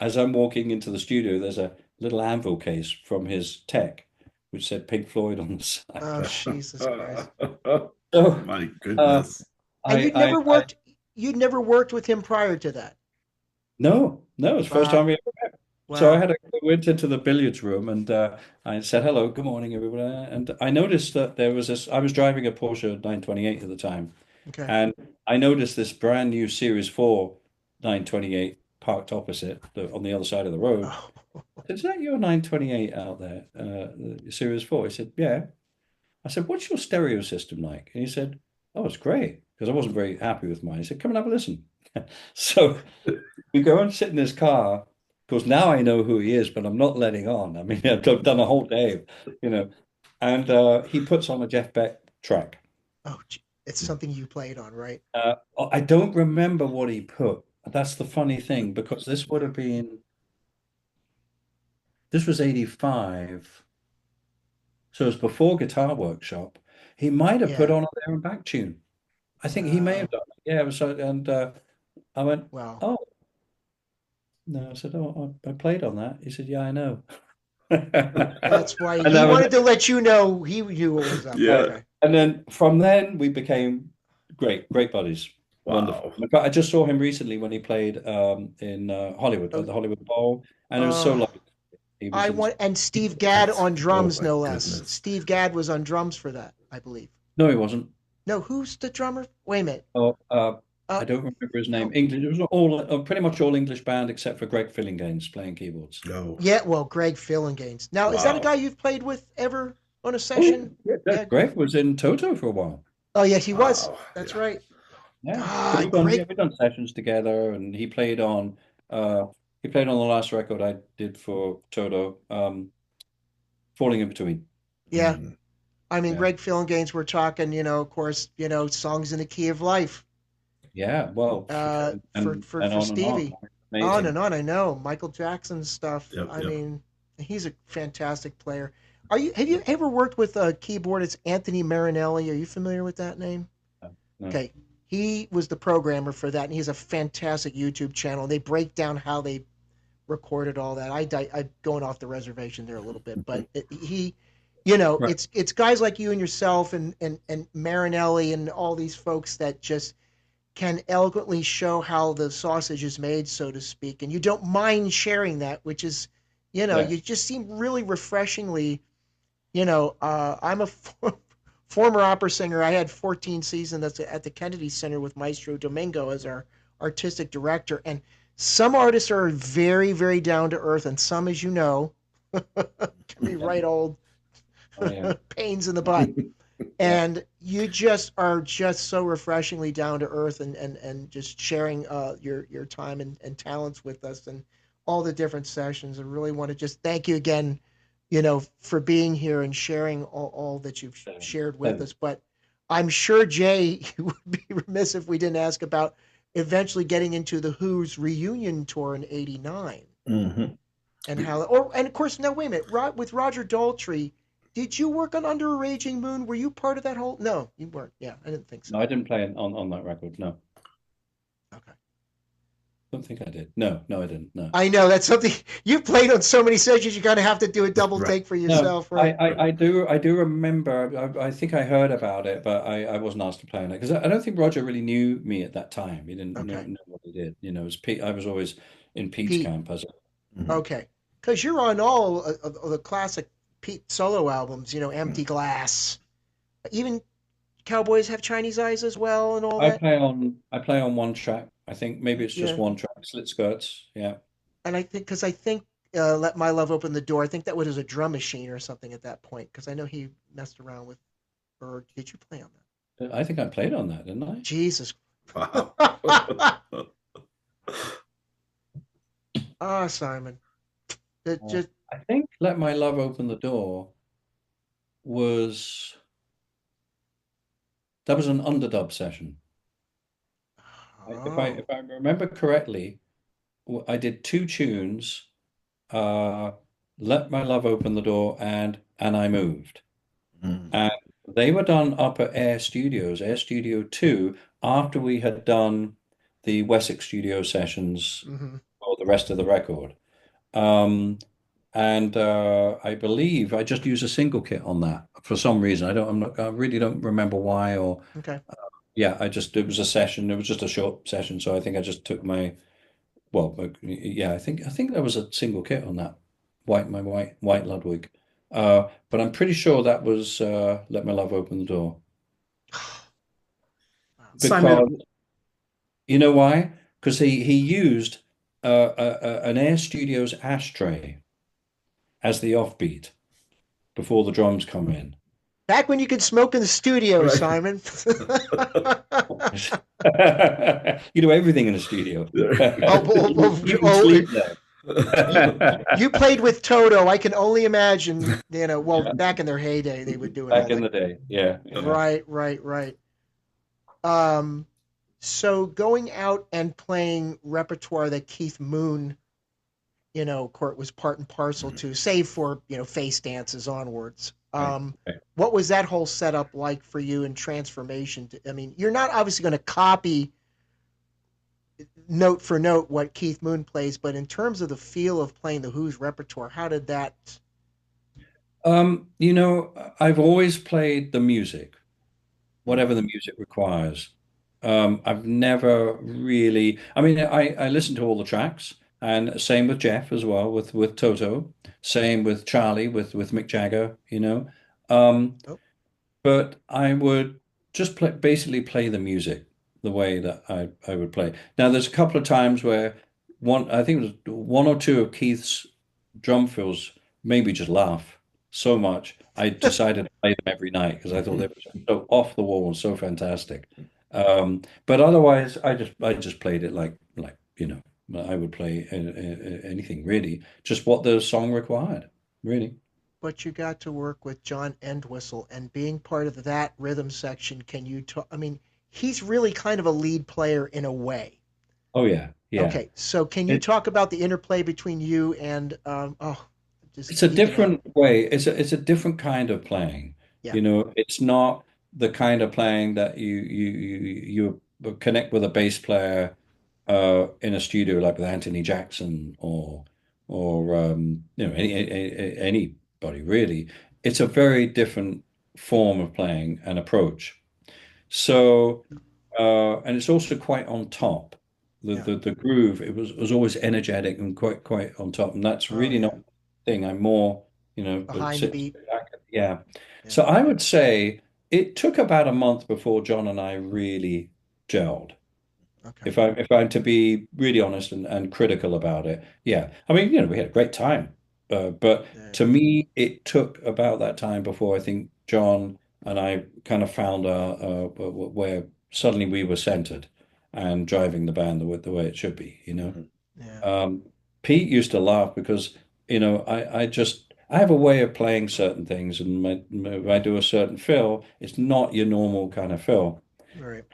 as I'm walking into the studio, there's a little anvil case from his tech, which said Pink Floyd on the Oh, side. Jesus Christ. So My uh, goodness. And I you'd never worked with him prior to that. no, no, it's the first time Wow. we ever met. So Wow. I went into the billiards room and I said, hello, good morning, everybody. And I noticed that there was this, I was driving a Porsche 928 at the time. Okay. And I noticed this brand new Series 4 928 parked opposite on the other side of the road. Oh, I said, is that your 928 out there, Series 4? He said, yeah. I said, what's your stereo system like? And he said, oh, it's great. Because I wasn't very happy with mine. He said, come and have a listen. So we go and sit in his car. Of course, now I know who he is, but I'm not letting on. I mean, I've done a whole day, you know. And he puts on a Jeff Beck track. it's something you played on, right? I don't remember what he put. That's the funny thing, because this was 85. So it was before Guitar Workshop. He might have put Yeah. on a there and back tune. I think he may have Wow. done it. Yeah, it was, and I went, Wow. oh, no. I said, oh, I played on that. He said, yeah, I know. That's why And he that was wanted it. to let you know he knew what was up. Yeah. Okay. And then from then we became great buddies. Wonderful. Wow. In fact, I just saw him recently when he played in Hollywood at Oh, the Hollywood Bowl, and it was so uh, lovely. He was I in. want and Steve Gadd That's on oh drums, my no less. goodness. Steve Gadd was on drums for that, I believe. No, he wasn't. No, who's the drummer? Wait a minute. Oh, Uh, I don't remember his name. help. English. It was all pretty much all English band except for Greg Fillinganes playing keyboards. Oh, Yeah, well, Greg Fillinganes. Now, is that a wow. guy you've played with ever on a Oh, session? yeah, Yeah. Greg was in Toto for a while. Oh, yes, he was. Wow. That's Yeah. right. Yeah, so God, Greg. we've done sessions together, and uh he played on the last record I did for Toto, Falling in Between. Yeah. Mm. I mean, Yeah, Greg Fillinganes, we're talking, of course, songs in the key of life. yeah. Well, and For on and on. Stevie. On Amazing. and on, I know. Michael Jackson stuff. Yep. I Yep. mean, he's a fantastic player. Have you ever worked with a keyboardist, Anthony Marinelli? Are you familiar with that name? No. Okay. He was the programmer for that, and he has a fantastic YouTube channel. They break down how they recorded all that. I'm going off the reservation there a little bit, but Right. it's guys like you and yourself and Marinelli and all these folks that just can eloquently show how the sausage is made, so to speak, and you don't mind sharing that, which is, Yeah. you just seem really refreshingly, I'm a former opera singer. I had 14 seasons at the Kennedy Center with Maestro Domingo as our artistic director, and some artists are very, very down to earth, and some, as you know, can be Yeah. right old Oh yeah. pains in the butt. Yeah. And you just are just so refreshingly down to earth and just sharing your time and talents with us and all the different sessions. I really want to just thank you again, for being here and sharing all that you've shared with And us. But I'm sure, Jay, you would be remiss if we didn't ask about eventually getting into the Who's reunion tour in '89 Hmm. and and of course, now wait a minute, with Roger Daltrey, did you work on Under a Raging Moon? Were you part of that whole? No, you weren't. Yeah, I didn't think no, so. I didn't play on that record. No, Okay. don't think I did. No, no, I didn't. No. I know that's something you played on so many sessions. You kind of have to do a double Right. take for No, yourself, right? I do remember. I think I heard about it, but I wasn't asked to play on it because I don't think Roger really knew me at that time. He didn't Okay, know what he did. It was Pete. I was always in Pete's Pete. camp as a. Hmm. Okay, because you're on all of the classic Pete solo albums. Empty Glass, even Cowboys Have Chinese Eyes as well, and all that. I play on one track. I think maybe it's just Yeah, one track. Slit Skirts. Yeah. and I think Let My Love Open the Door. I think that was a drum machine or something at that point because I know he messed around with. Or did you play on that? I think I played on that, didn't I? Jesus. Wow. Ah, Simon. It just I think Let My Love Open the Door was that was an underdub session. oh. If I remember correctly, I did two tunes, uh, Let My Love Open the Door and I Moved. Mm. And they were done up at Air Studios, Air Studio 2, after we had done the Wessex studio sessions Hmm. for the rest of the record. Um, and I believe I just used a single kit on that for some reason. I really don't remember why or Okay. yeah, it was a session. It was just a short session, so I think I just took yeah, I think there was a single kit on that white Ludwig. But I'm pretty sure that was Let My Love Open the Door. Wow. Simon, because you know why? Because he used an Air Studios ashtray as the offbeat before the drums come in. Back when you could smoke in the studio, right? Simon. You do everything in a studio. Oh, oh, Even oh, sleep there. you, you played with Toto. I can only imagine, well, back in their heyday, they were doing all Back in that. the day. Yeah, yeah. Right, right, right. Um, so going out and playing repertoire that Keith Moon, Court was part and parcel to, save for, face dances onwards. Right, right. What was that whole setup like for you in transformation? I mean, you're not obviously going to copy note for note what Keith Moon plays, but in terms of the feel of playing the Who's repertoire, how did that? I've always played the music, Hmm, whatever the music requires. I've never really, I mean, I listen to all the tracks, and same with Jeff as well, with Toto, same with Charlie, with Mick Jagger, you know. Um, oh, but I would just basically play the music the way that I would play. Now, there's a couple of times where I think it was one or two of Keith's drum fills made me just laugh so much. I decided to play them every night because I thought they were so off the wall and so fantastic. But otherwise, I just played it like I would play anything really, just what the song required, really. but you got to work with John Entwistle and being part of that rhythm section. Can you talk? I mean, he's really kind of a lead player in a way. Oh yeah, yeah. Okay, so can you It talk about the interplay between you and just it's a geeking out? different way. It's a different kind of playing. Yeah. It's not the kind of playing that you connect with a bass player in a studio like with Anthony Jackson or anybody really. It's a very different form of playing and approach. So, and it's also quite on top. The Yeah. the, the groove, it was always energetic and quite on top. And that's Oh really not yeah. the thing. I'm more, but Behind the beat. sit back. Yeah. Yeah. So I would say it took about a month before John and I really gelled. Okay. If I'm to be really honest and critical about it, yeah. I mean, we had a great time, but Yeah. to me, it took about that time before I think John and I kind of found where suddenly we were centered and driving the band the way it should be, you know. Yeah. Um, Pete used to laugh because, I have a way of playing certain things, and if I do a certain fill, it's not your normal kind of fill. All right.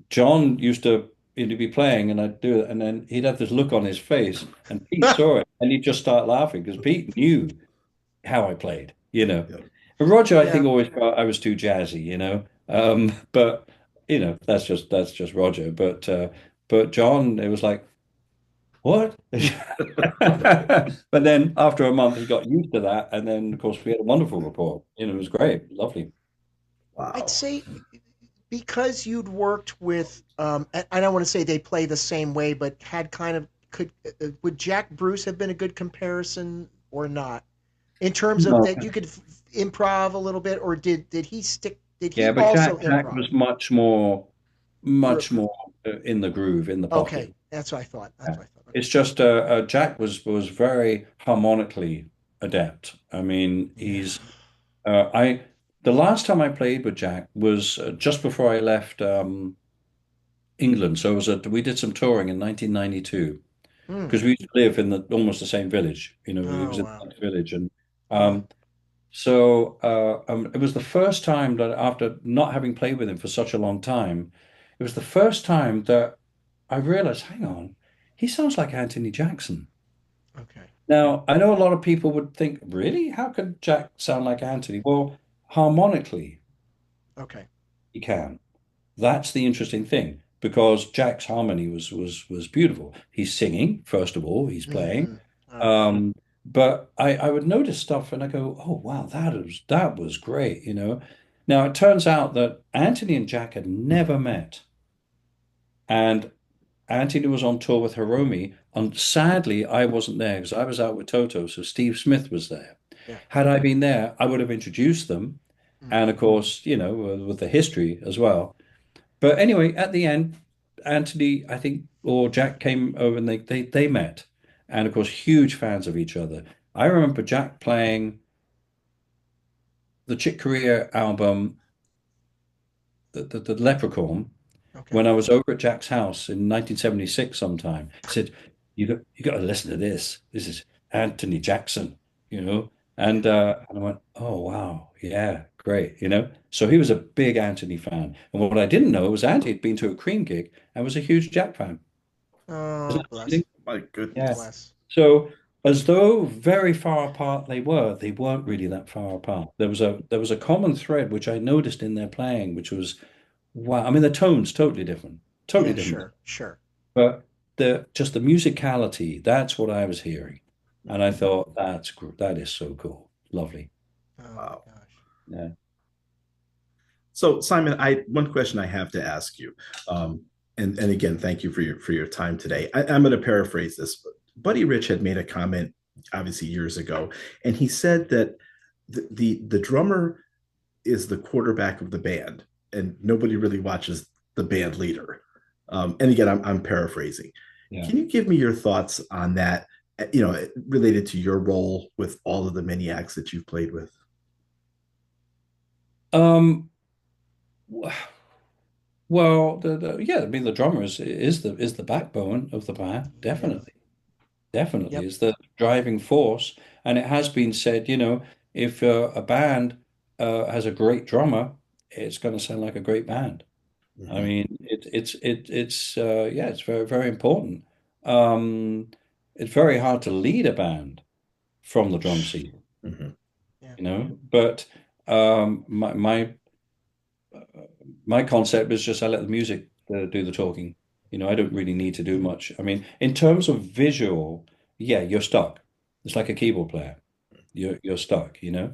John used to he'd be playing and I'd do it, and then he'd have this look on his face, and Pete saw it, and he'd just start laughing because Pete knew how I played, you know. Yep. And Roger, I Yeah. think, always felt I was too jazzy, you know. But that's just Roger. But John, it was like, what? But then after a month, he got used to that, and then of course we had a wonderful rapport. It was great, lovely. I'd Wow. say because you'd worked with, I don't want to say they play the same way, but had kind of would Jack Bruce have been a good comparison or not in terms of No. that you could improv a little bit, or did he stick? Did he Yeah, but also Jack improv? was much R- more in the groove, in the pocket. Okay, that's what I thought. That's Yeah. what I thought. Okay. It's just Jack was very harmonically adept. I mean, Yeah. I the last time I played with Jack was just before I left England. So we did some touring in 1992 Hmm. because we used to live in almost the same village. It Oh was in the wow. next village, and Yeah. um, it was the first time that after not having played with him for such a long time, it was the first time that I realized, hang on, he sounds like Anthony Jackson. Okay. Now, I know a lot of people would think, really? How could Jack sound like Anthony? Well, harmonically, Okay. he can. That's the interesting thing because Jack's harmony was beautiful. He's singing, first of all, he's playing. Mm-hmm. Okay. Um, but I would notice stuff and I go, oh wow, that was great, you know. Now it turns out that Anthony and Jack had never met. And Anthony was on tour with Hiromi, and sadly I wasn't there because I was out with Toto, so Steve Smith was there. Yeah. Had I been there, I would have introduced them, Mm. and of course, with the history as well. But anyway, at the end, Anthony, I think, or Jack came over and they met. And of course, huge fans of each other. I remember Jack playing the Chick Corea album, the Leprechaun, Okay. when I was over at Jack's house in 1976 sometime. He said, you got to listen to this. This is Anthony Jackson, you know. And I went, oh wow, yeah, great, you know. So he was a big Anthony fan. And what I didn't know was Anthony had been to a Cream gig and was a huge Jack fan. Isn't Oh, that bless. amazing? My Yeah. goodness. Bless. So as though very far apart they weren't really that far apart. There was a common thread which I noticed in their playing, which was wow. I mean, the tone's totally different, totally Yeah, different. sure, sure. But the musicality, that's what I was hearing, and I thought that is so cool, lovely. Oh my Wow. gosh. Yeah, So, Simon, I one question I have to ask you, and again, thank you for your time today. I'm going to paraphrase this. Buddy Rich had made a comment, obviously years ago, and he said that the drummer is the quarterback of the band, and nobody really watches the band leader. And again, I'm paraphrasing. yeah. Can you give me your thoughts on that? Related to your role with all of the many acts that you've played with. Um, w- well, yeah, I mean, the drummer is the backbone of the band, Yep. definitely. Definitely Yep. is the driving force. And it has been said, if a band has a great drummer, it's going to sound like a great band. I Mhm, mean, it's yeah, it's very, very important. Um, it's very hard to lead a band from the drum seat, mhm, Yeah. but my concept is just I let the music do the talking. I don't really need to do much. I mean, in terms of visual, yeah, you're stuck. It's like a keyboard player. You're stuck, you know.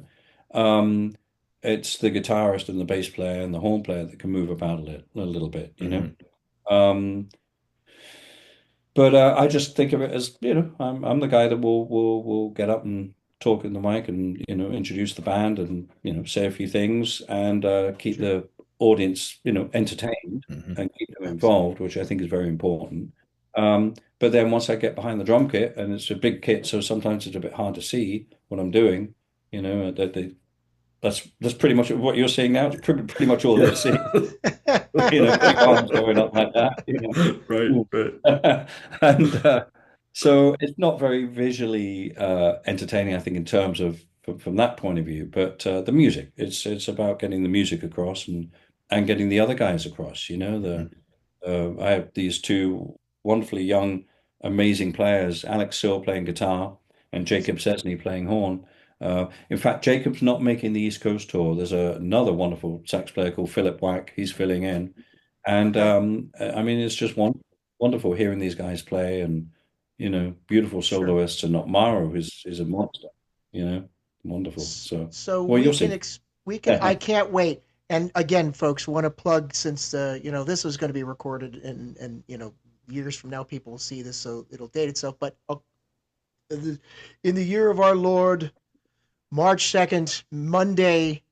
Um, it's the guitarist and the bass player and the horn player that can move about a little bit, you know. mhm. Um, but I just think of it as, I'm the guy that will get up and talk in the mic and introduce the band and say a few things and keep Sure. the audience entertained Mhm. and keep them Absolutely. involved, which I think is very important. But then once I get behind the drum kit and it's a big kit, so sometimes it's a bit hard to see what I'm doing. That's pretty much what you're seeing now. It's pretty much all they're Yeah. seeing. Big arms going up like that. Right, Ooh. right. And so it's not very visually entertaining, I think, in terms of from that point of view. But the music, it's about getting the music across and getting the other guys across. Mhm, I have these two wonderfully young, amazing players, Alex Searle playing guitar and Jacob Cesney playing horn. In fact, Jacob's not making the East Coast tour. There's another wonderful sax player called Philip Wack. He's filling in. And Okay. I mean, it's just wonderful hearing these guys play and, beautiful Sure. soloists. And not Mauro is a monster, you know, wonderful. So, So well, we you'll can see. I can't wait. And again, folks, want to plug since this is going to be recorded and years from now people will see this, so it'll date itself. But in the year of our Lord, March 2nd, Monday,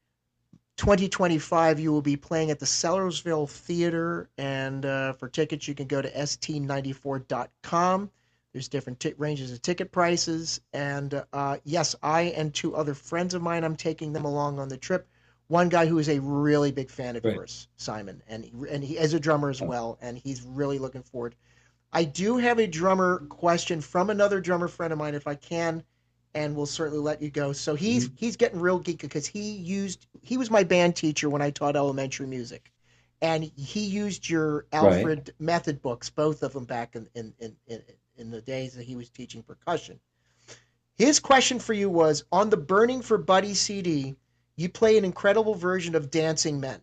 2025, you will be playing at the Sellersville Theater. And for tickets, you can go to st94.com. There's different ranges of ticket prices. And yes, I and two other friends of mine, I'm taking them along on the trip. One guy who is a really big fan of Great. yours, Simon, and he is a drummer as Oh, well, and he's really looking forward. I do have a drummer question from another drummer friend of mine, if I can, and we'll certainly let you go. So he's mhm. he's getting real geeky because he was my band teacher when I taught elementary music, and he used your Right. Alfred method books, both of them back in the days that he was teaching percussion. His question for you was on the Burning for Buddy CD, you play an incredible version of Dancing Men.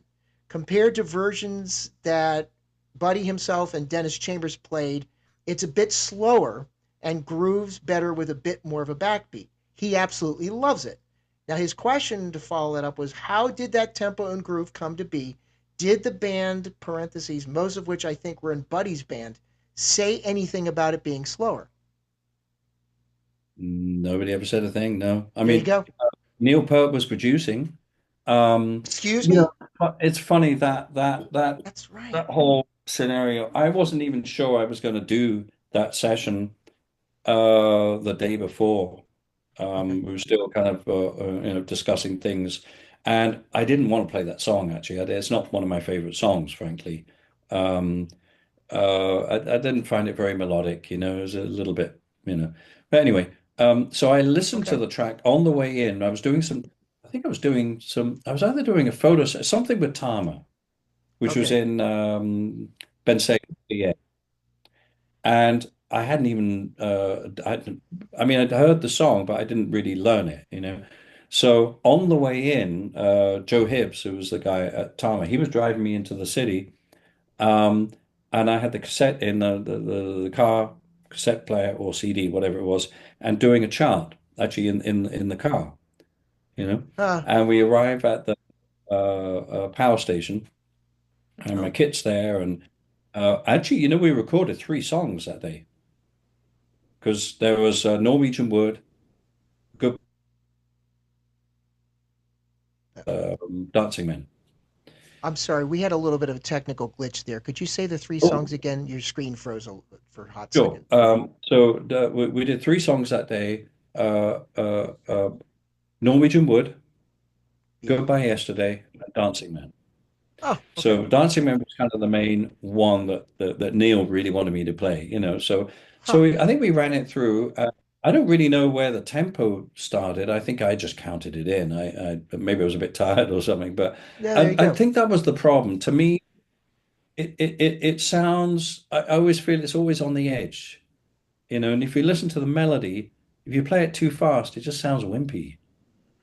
Compared to versions that Buddy himself and Dennis Chambers played, it's a bit slower and grooves better with a bit more of a backbeat. He absolutely loves it. Now, his question to follow that up was how did that tempo and groove come to be? Did the band, parentheses, most of which I think were in Buddy's band, say anything about it being slower? Nobody ever said a thing. No. I There you mean, go. Neil Peart was producing. Excuse You know, me? it's funny that That's right. that whole scenario. I wasn't even sure I was going to do that session the day before. Okay. We were still kind of discussing things, and I didn't want to play that song actually. It's not one of my favorite songs, frankly. Um, I didn't find it very melodic, it was a little bit, you know. But anyway, so I listened to Okay. the track on the way in. I think I was either doing a photo, something with Tama, which was Okay. in Bensacola, yeah. And I hadn't even, I mean, I'd heard the song, but I didn't really learn it. So on the way in, Joe Hibbs, who was the guy at Tama, he was driving me into the city. Um, and I had the cassette in the car cassette player or CD, whatever it was, and doing a chant actually in the car, you know. Uh, And we arrive at the power station, and my oh, kit's there, and actually, we recorded three songs that day because there was Norwegian Wood, Good uh, Dancing Men. I'm sorry. We had a little bit of a technical glitch there. Could you say the three Oh, songs again? Your screen froze for a hot sure. second. We did three songs that day. Norwegian Wood, Beautiful. Goodbye Yesterday, and Dancing Man. Oh, okay. So Dancing Man was kind of the main one that Neil really wanted me to play. So Huh. I think we ran it through. I don't really know where the tempo started. I think I just counted it in. Maybe I was a bit tired or something, but Yeah, there I, you I go. think that was the problem. To me, it sounds. I always feel it's always on the edge. And if you listen to the melody, if you play it too fast, it just sounds wimpy.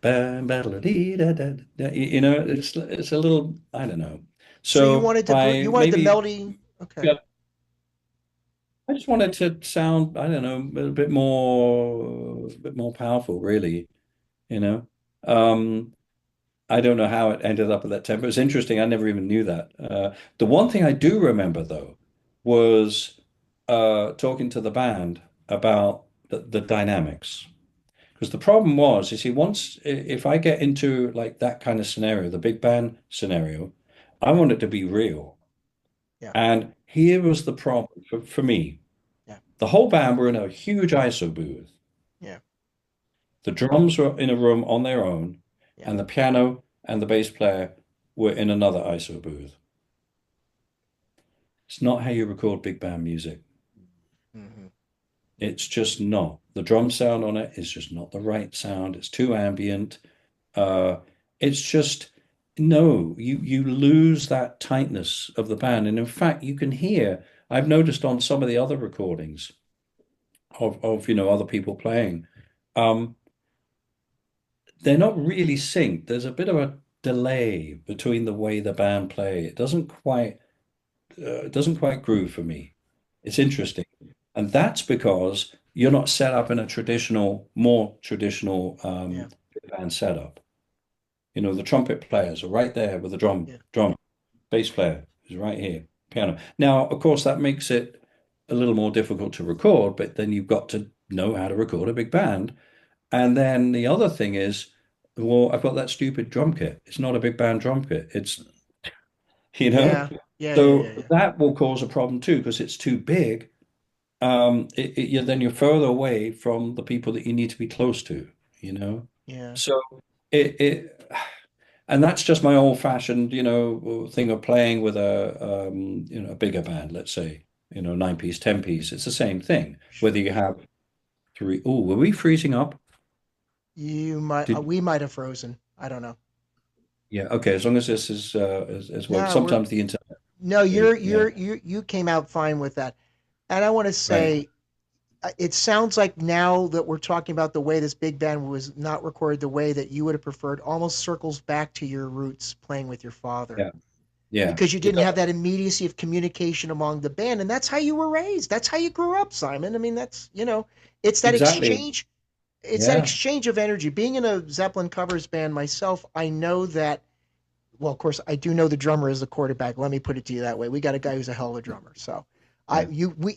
Bam, ba-da-dee, da-da-da. It's a little, I don't know. So So you by wanted the maybe, melody. Okay. yeah, I just wanted to sound, I don't know, a bit more powerful, really. You know. I don't know how it ended up at that tempo. It's interesting. I never even knew that. The one thing I do remember though was talking to the band about the dynamics. Because the problem was, you see, if I get into like that kind of scenario, the big band scenario, I Yeah. want it to be real. Yeah. And here was the problem for me. Yeah. The whole band were in a huge ISO booth. Yeah. The drums were in a room on their own, Yeah. and the piano and the bass player were in another ISO booth. It's not how you record big band music. Hmm. It's just not. The drum sound on it is just not the right sound. It's too ambient. Uh, it's just no, you lose that tightness of the band. And in fact, you can hear, I've noticed on some of the other recordings of other people playing, um, they're not really synced. There's a bit of a delay between the way the band play. It doesn't quite groove for me. It's interesting. And that's because you're not set up in a more traditional Yeah. band setup. The trumpet players are right there with the Yeah. drum. Bass player is right here, piano. Now, of course, that makes it a little more difficult to record, but then you've got to know how to record a big band. And then the other thing is, well, I've got that stupid drum kit. It's not a big band drum kit. It's, you know, Yeah. Yeah. Yeah. Yeah. so Yeah. that will cause a problem too because it's too big. Then you're further away from the people that you need to be close to, you know. Yeah. So it and that's just my old-fashioned, thing of playing with a bigger band, let's say, nine-piece, 10-piece. It's the same thing. Whether you have three. Oh, were we freezing up? You might. Did We might have frozen. I don't know. Yeah, okay, as long as this is well, No, we're sometimes the internet. no. Yeah, You came out fine with that. And I want to right. say, it sounds like now that we're talking about the way this big band was not recorded the way that you would have preferred, almost circles back to your roots playing with your father Yeah, yeah. because you It didn't have does. that immediacy of communication among the band, and that's how you were raised. That's how you grew up, Simon. I mean, it's that Exactly. exchange. It's that Yeah, exchange of energy. Being in a Zeppelin covers band myself, I know that. Well, of course, I do know the drummer is the quarterback. Let me put it to you that way. We got a guy who's a hell of a drummer. So, yeah.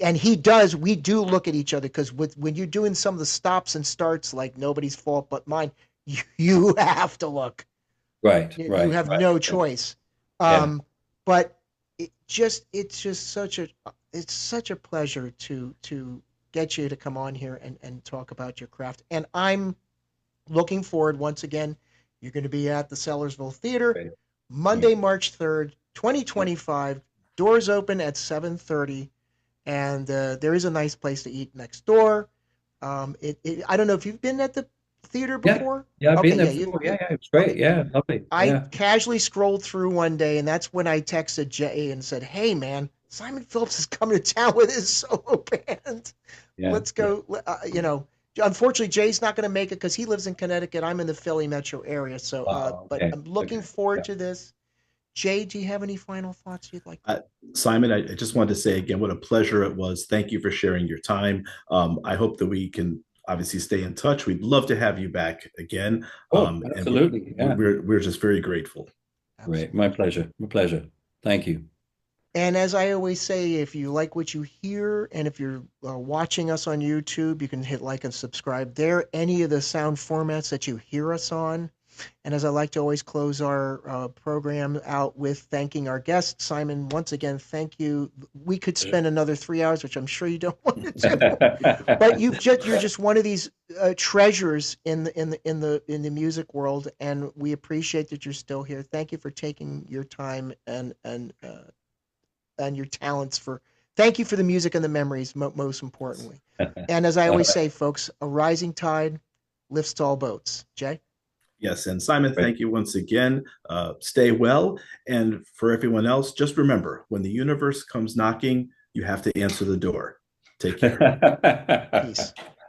and he does. We do look at each other because when you're doing some of the stops and starts like nobody's fault but mine, you have to look. Right, You right, have right. no Yeah. choice. Yeah. But it's just such a pleasure to get you to come on here and talk about your craft. And I'm looking forward once again. You're going to be at the Sellersville Theater Great. Yeah. Monday, March 3rd, Yeah. 2025. Doors open at 7:30, and there is a nice place to eat next door. I don't know if you've been at the theater Yeah. before. Yeah, I've Okay, been there yeah, you before. Yeah, yeah, it was great. okay. Yeah, lovely. I Yeah. casually scrolled through one day, and that's when I texted Jay and said, "Hey, man, Simon Phillips is coming to town with his solo band. Yeah. Let's Yeah. go." Unfortunately, Jay's not going to make it because he lives in Connecticut. I'm in the Philly metro area, so but Okay. I'm looking Okay. forward Yeah. to this. Jay, do you have any final thoughts you'd like to? Uh, Simon, I just wanted to say again what a pleasure it was. Thank you for sharing your time. I hope that we can obviously stay in touch. We'd love to have you back again, Oh, and absolutely. Yeah. we're just very grateful. Great. My Absolutely. pleasure. My pleasure. Thank you. And as I always say, if you like what you hear, and if you're watching us on YouTube, you can hit like and subscribe there. Any of the sound formats that you hear us on. And as I like to always close our program out with thanking our guest, Simon, once again, thank you. We could spend another 3 hours, which I'm sure you don't want to do, but you're just one of these treasures in the music world, and we appreciate that you're still here. Thank you for taking your time and your talents for. Thank you for the music and the memories, most importantly. And as I All always right. say, folks, a rising tide lifts all boats. Jay? Yes, and Simon, Great. thank you once again. Stay well, and for everyone else, just remember: when the universe comes knocking, you have to answer the door. Take care. Peace.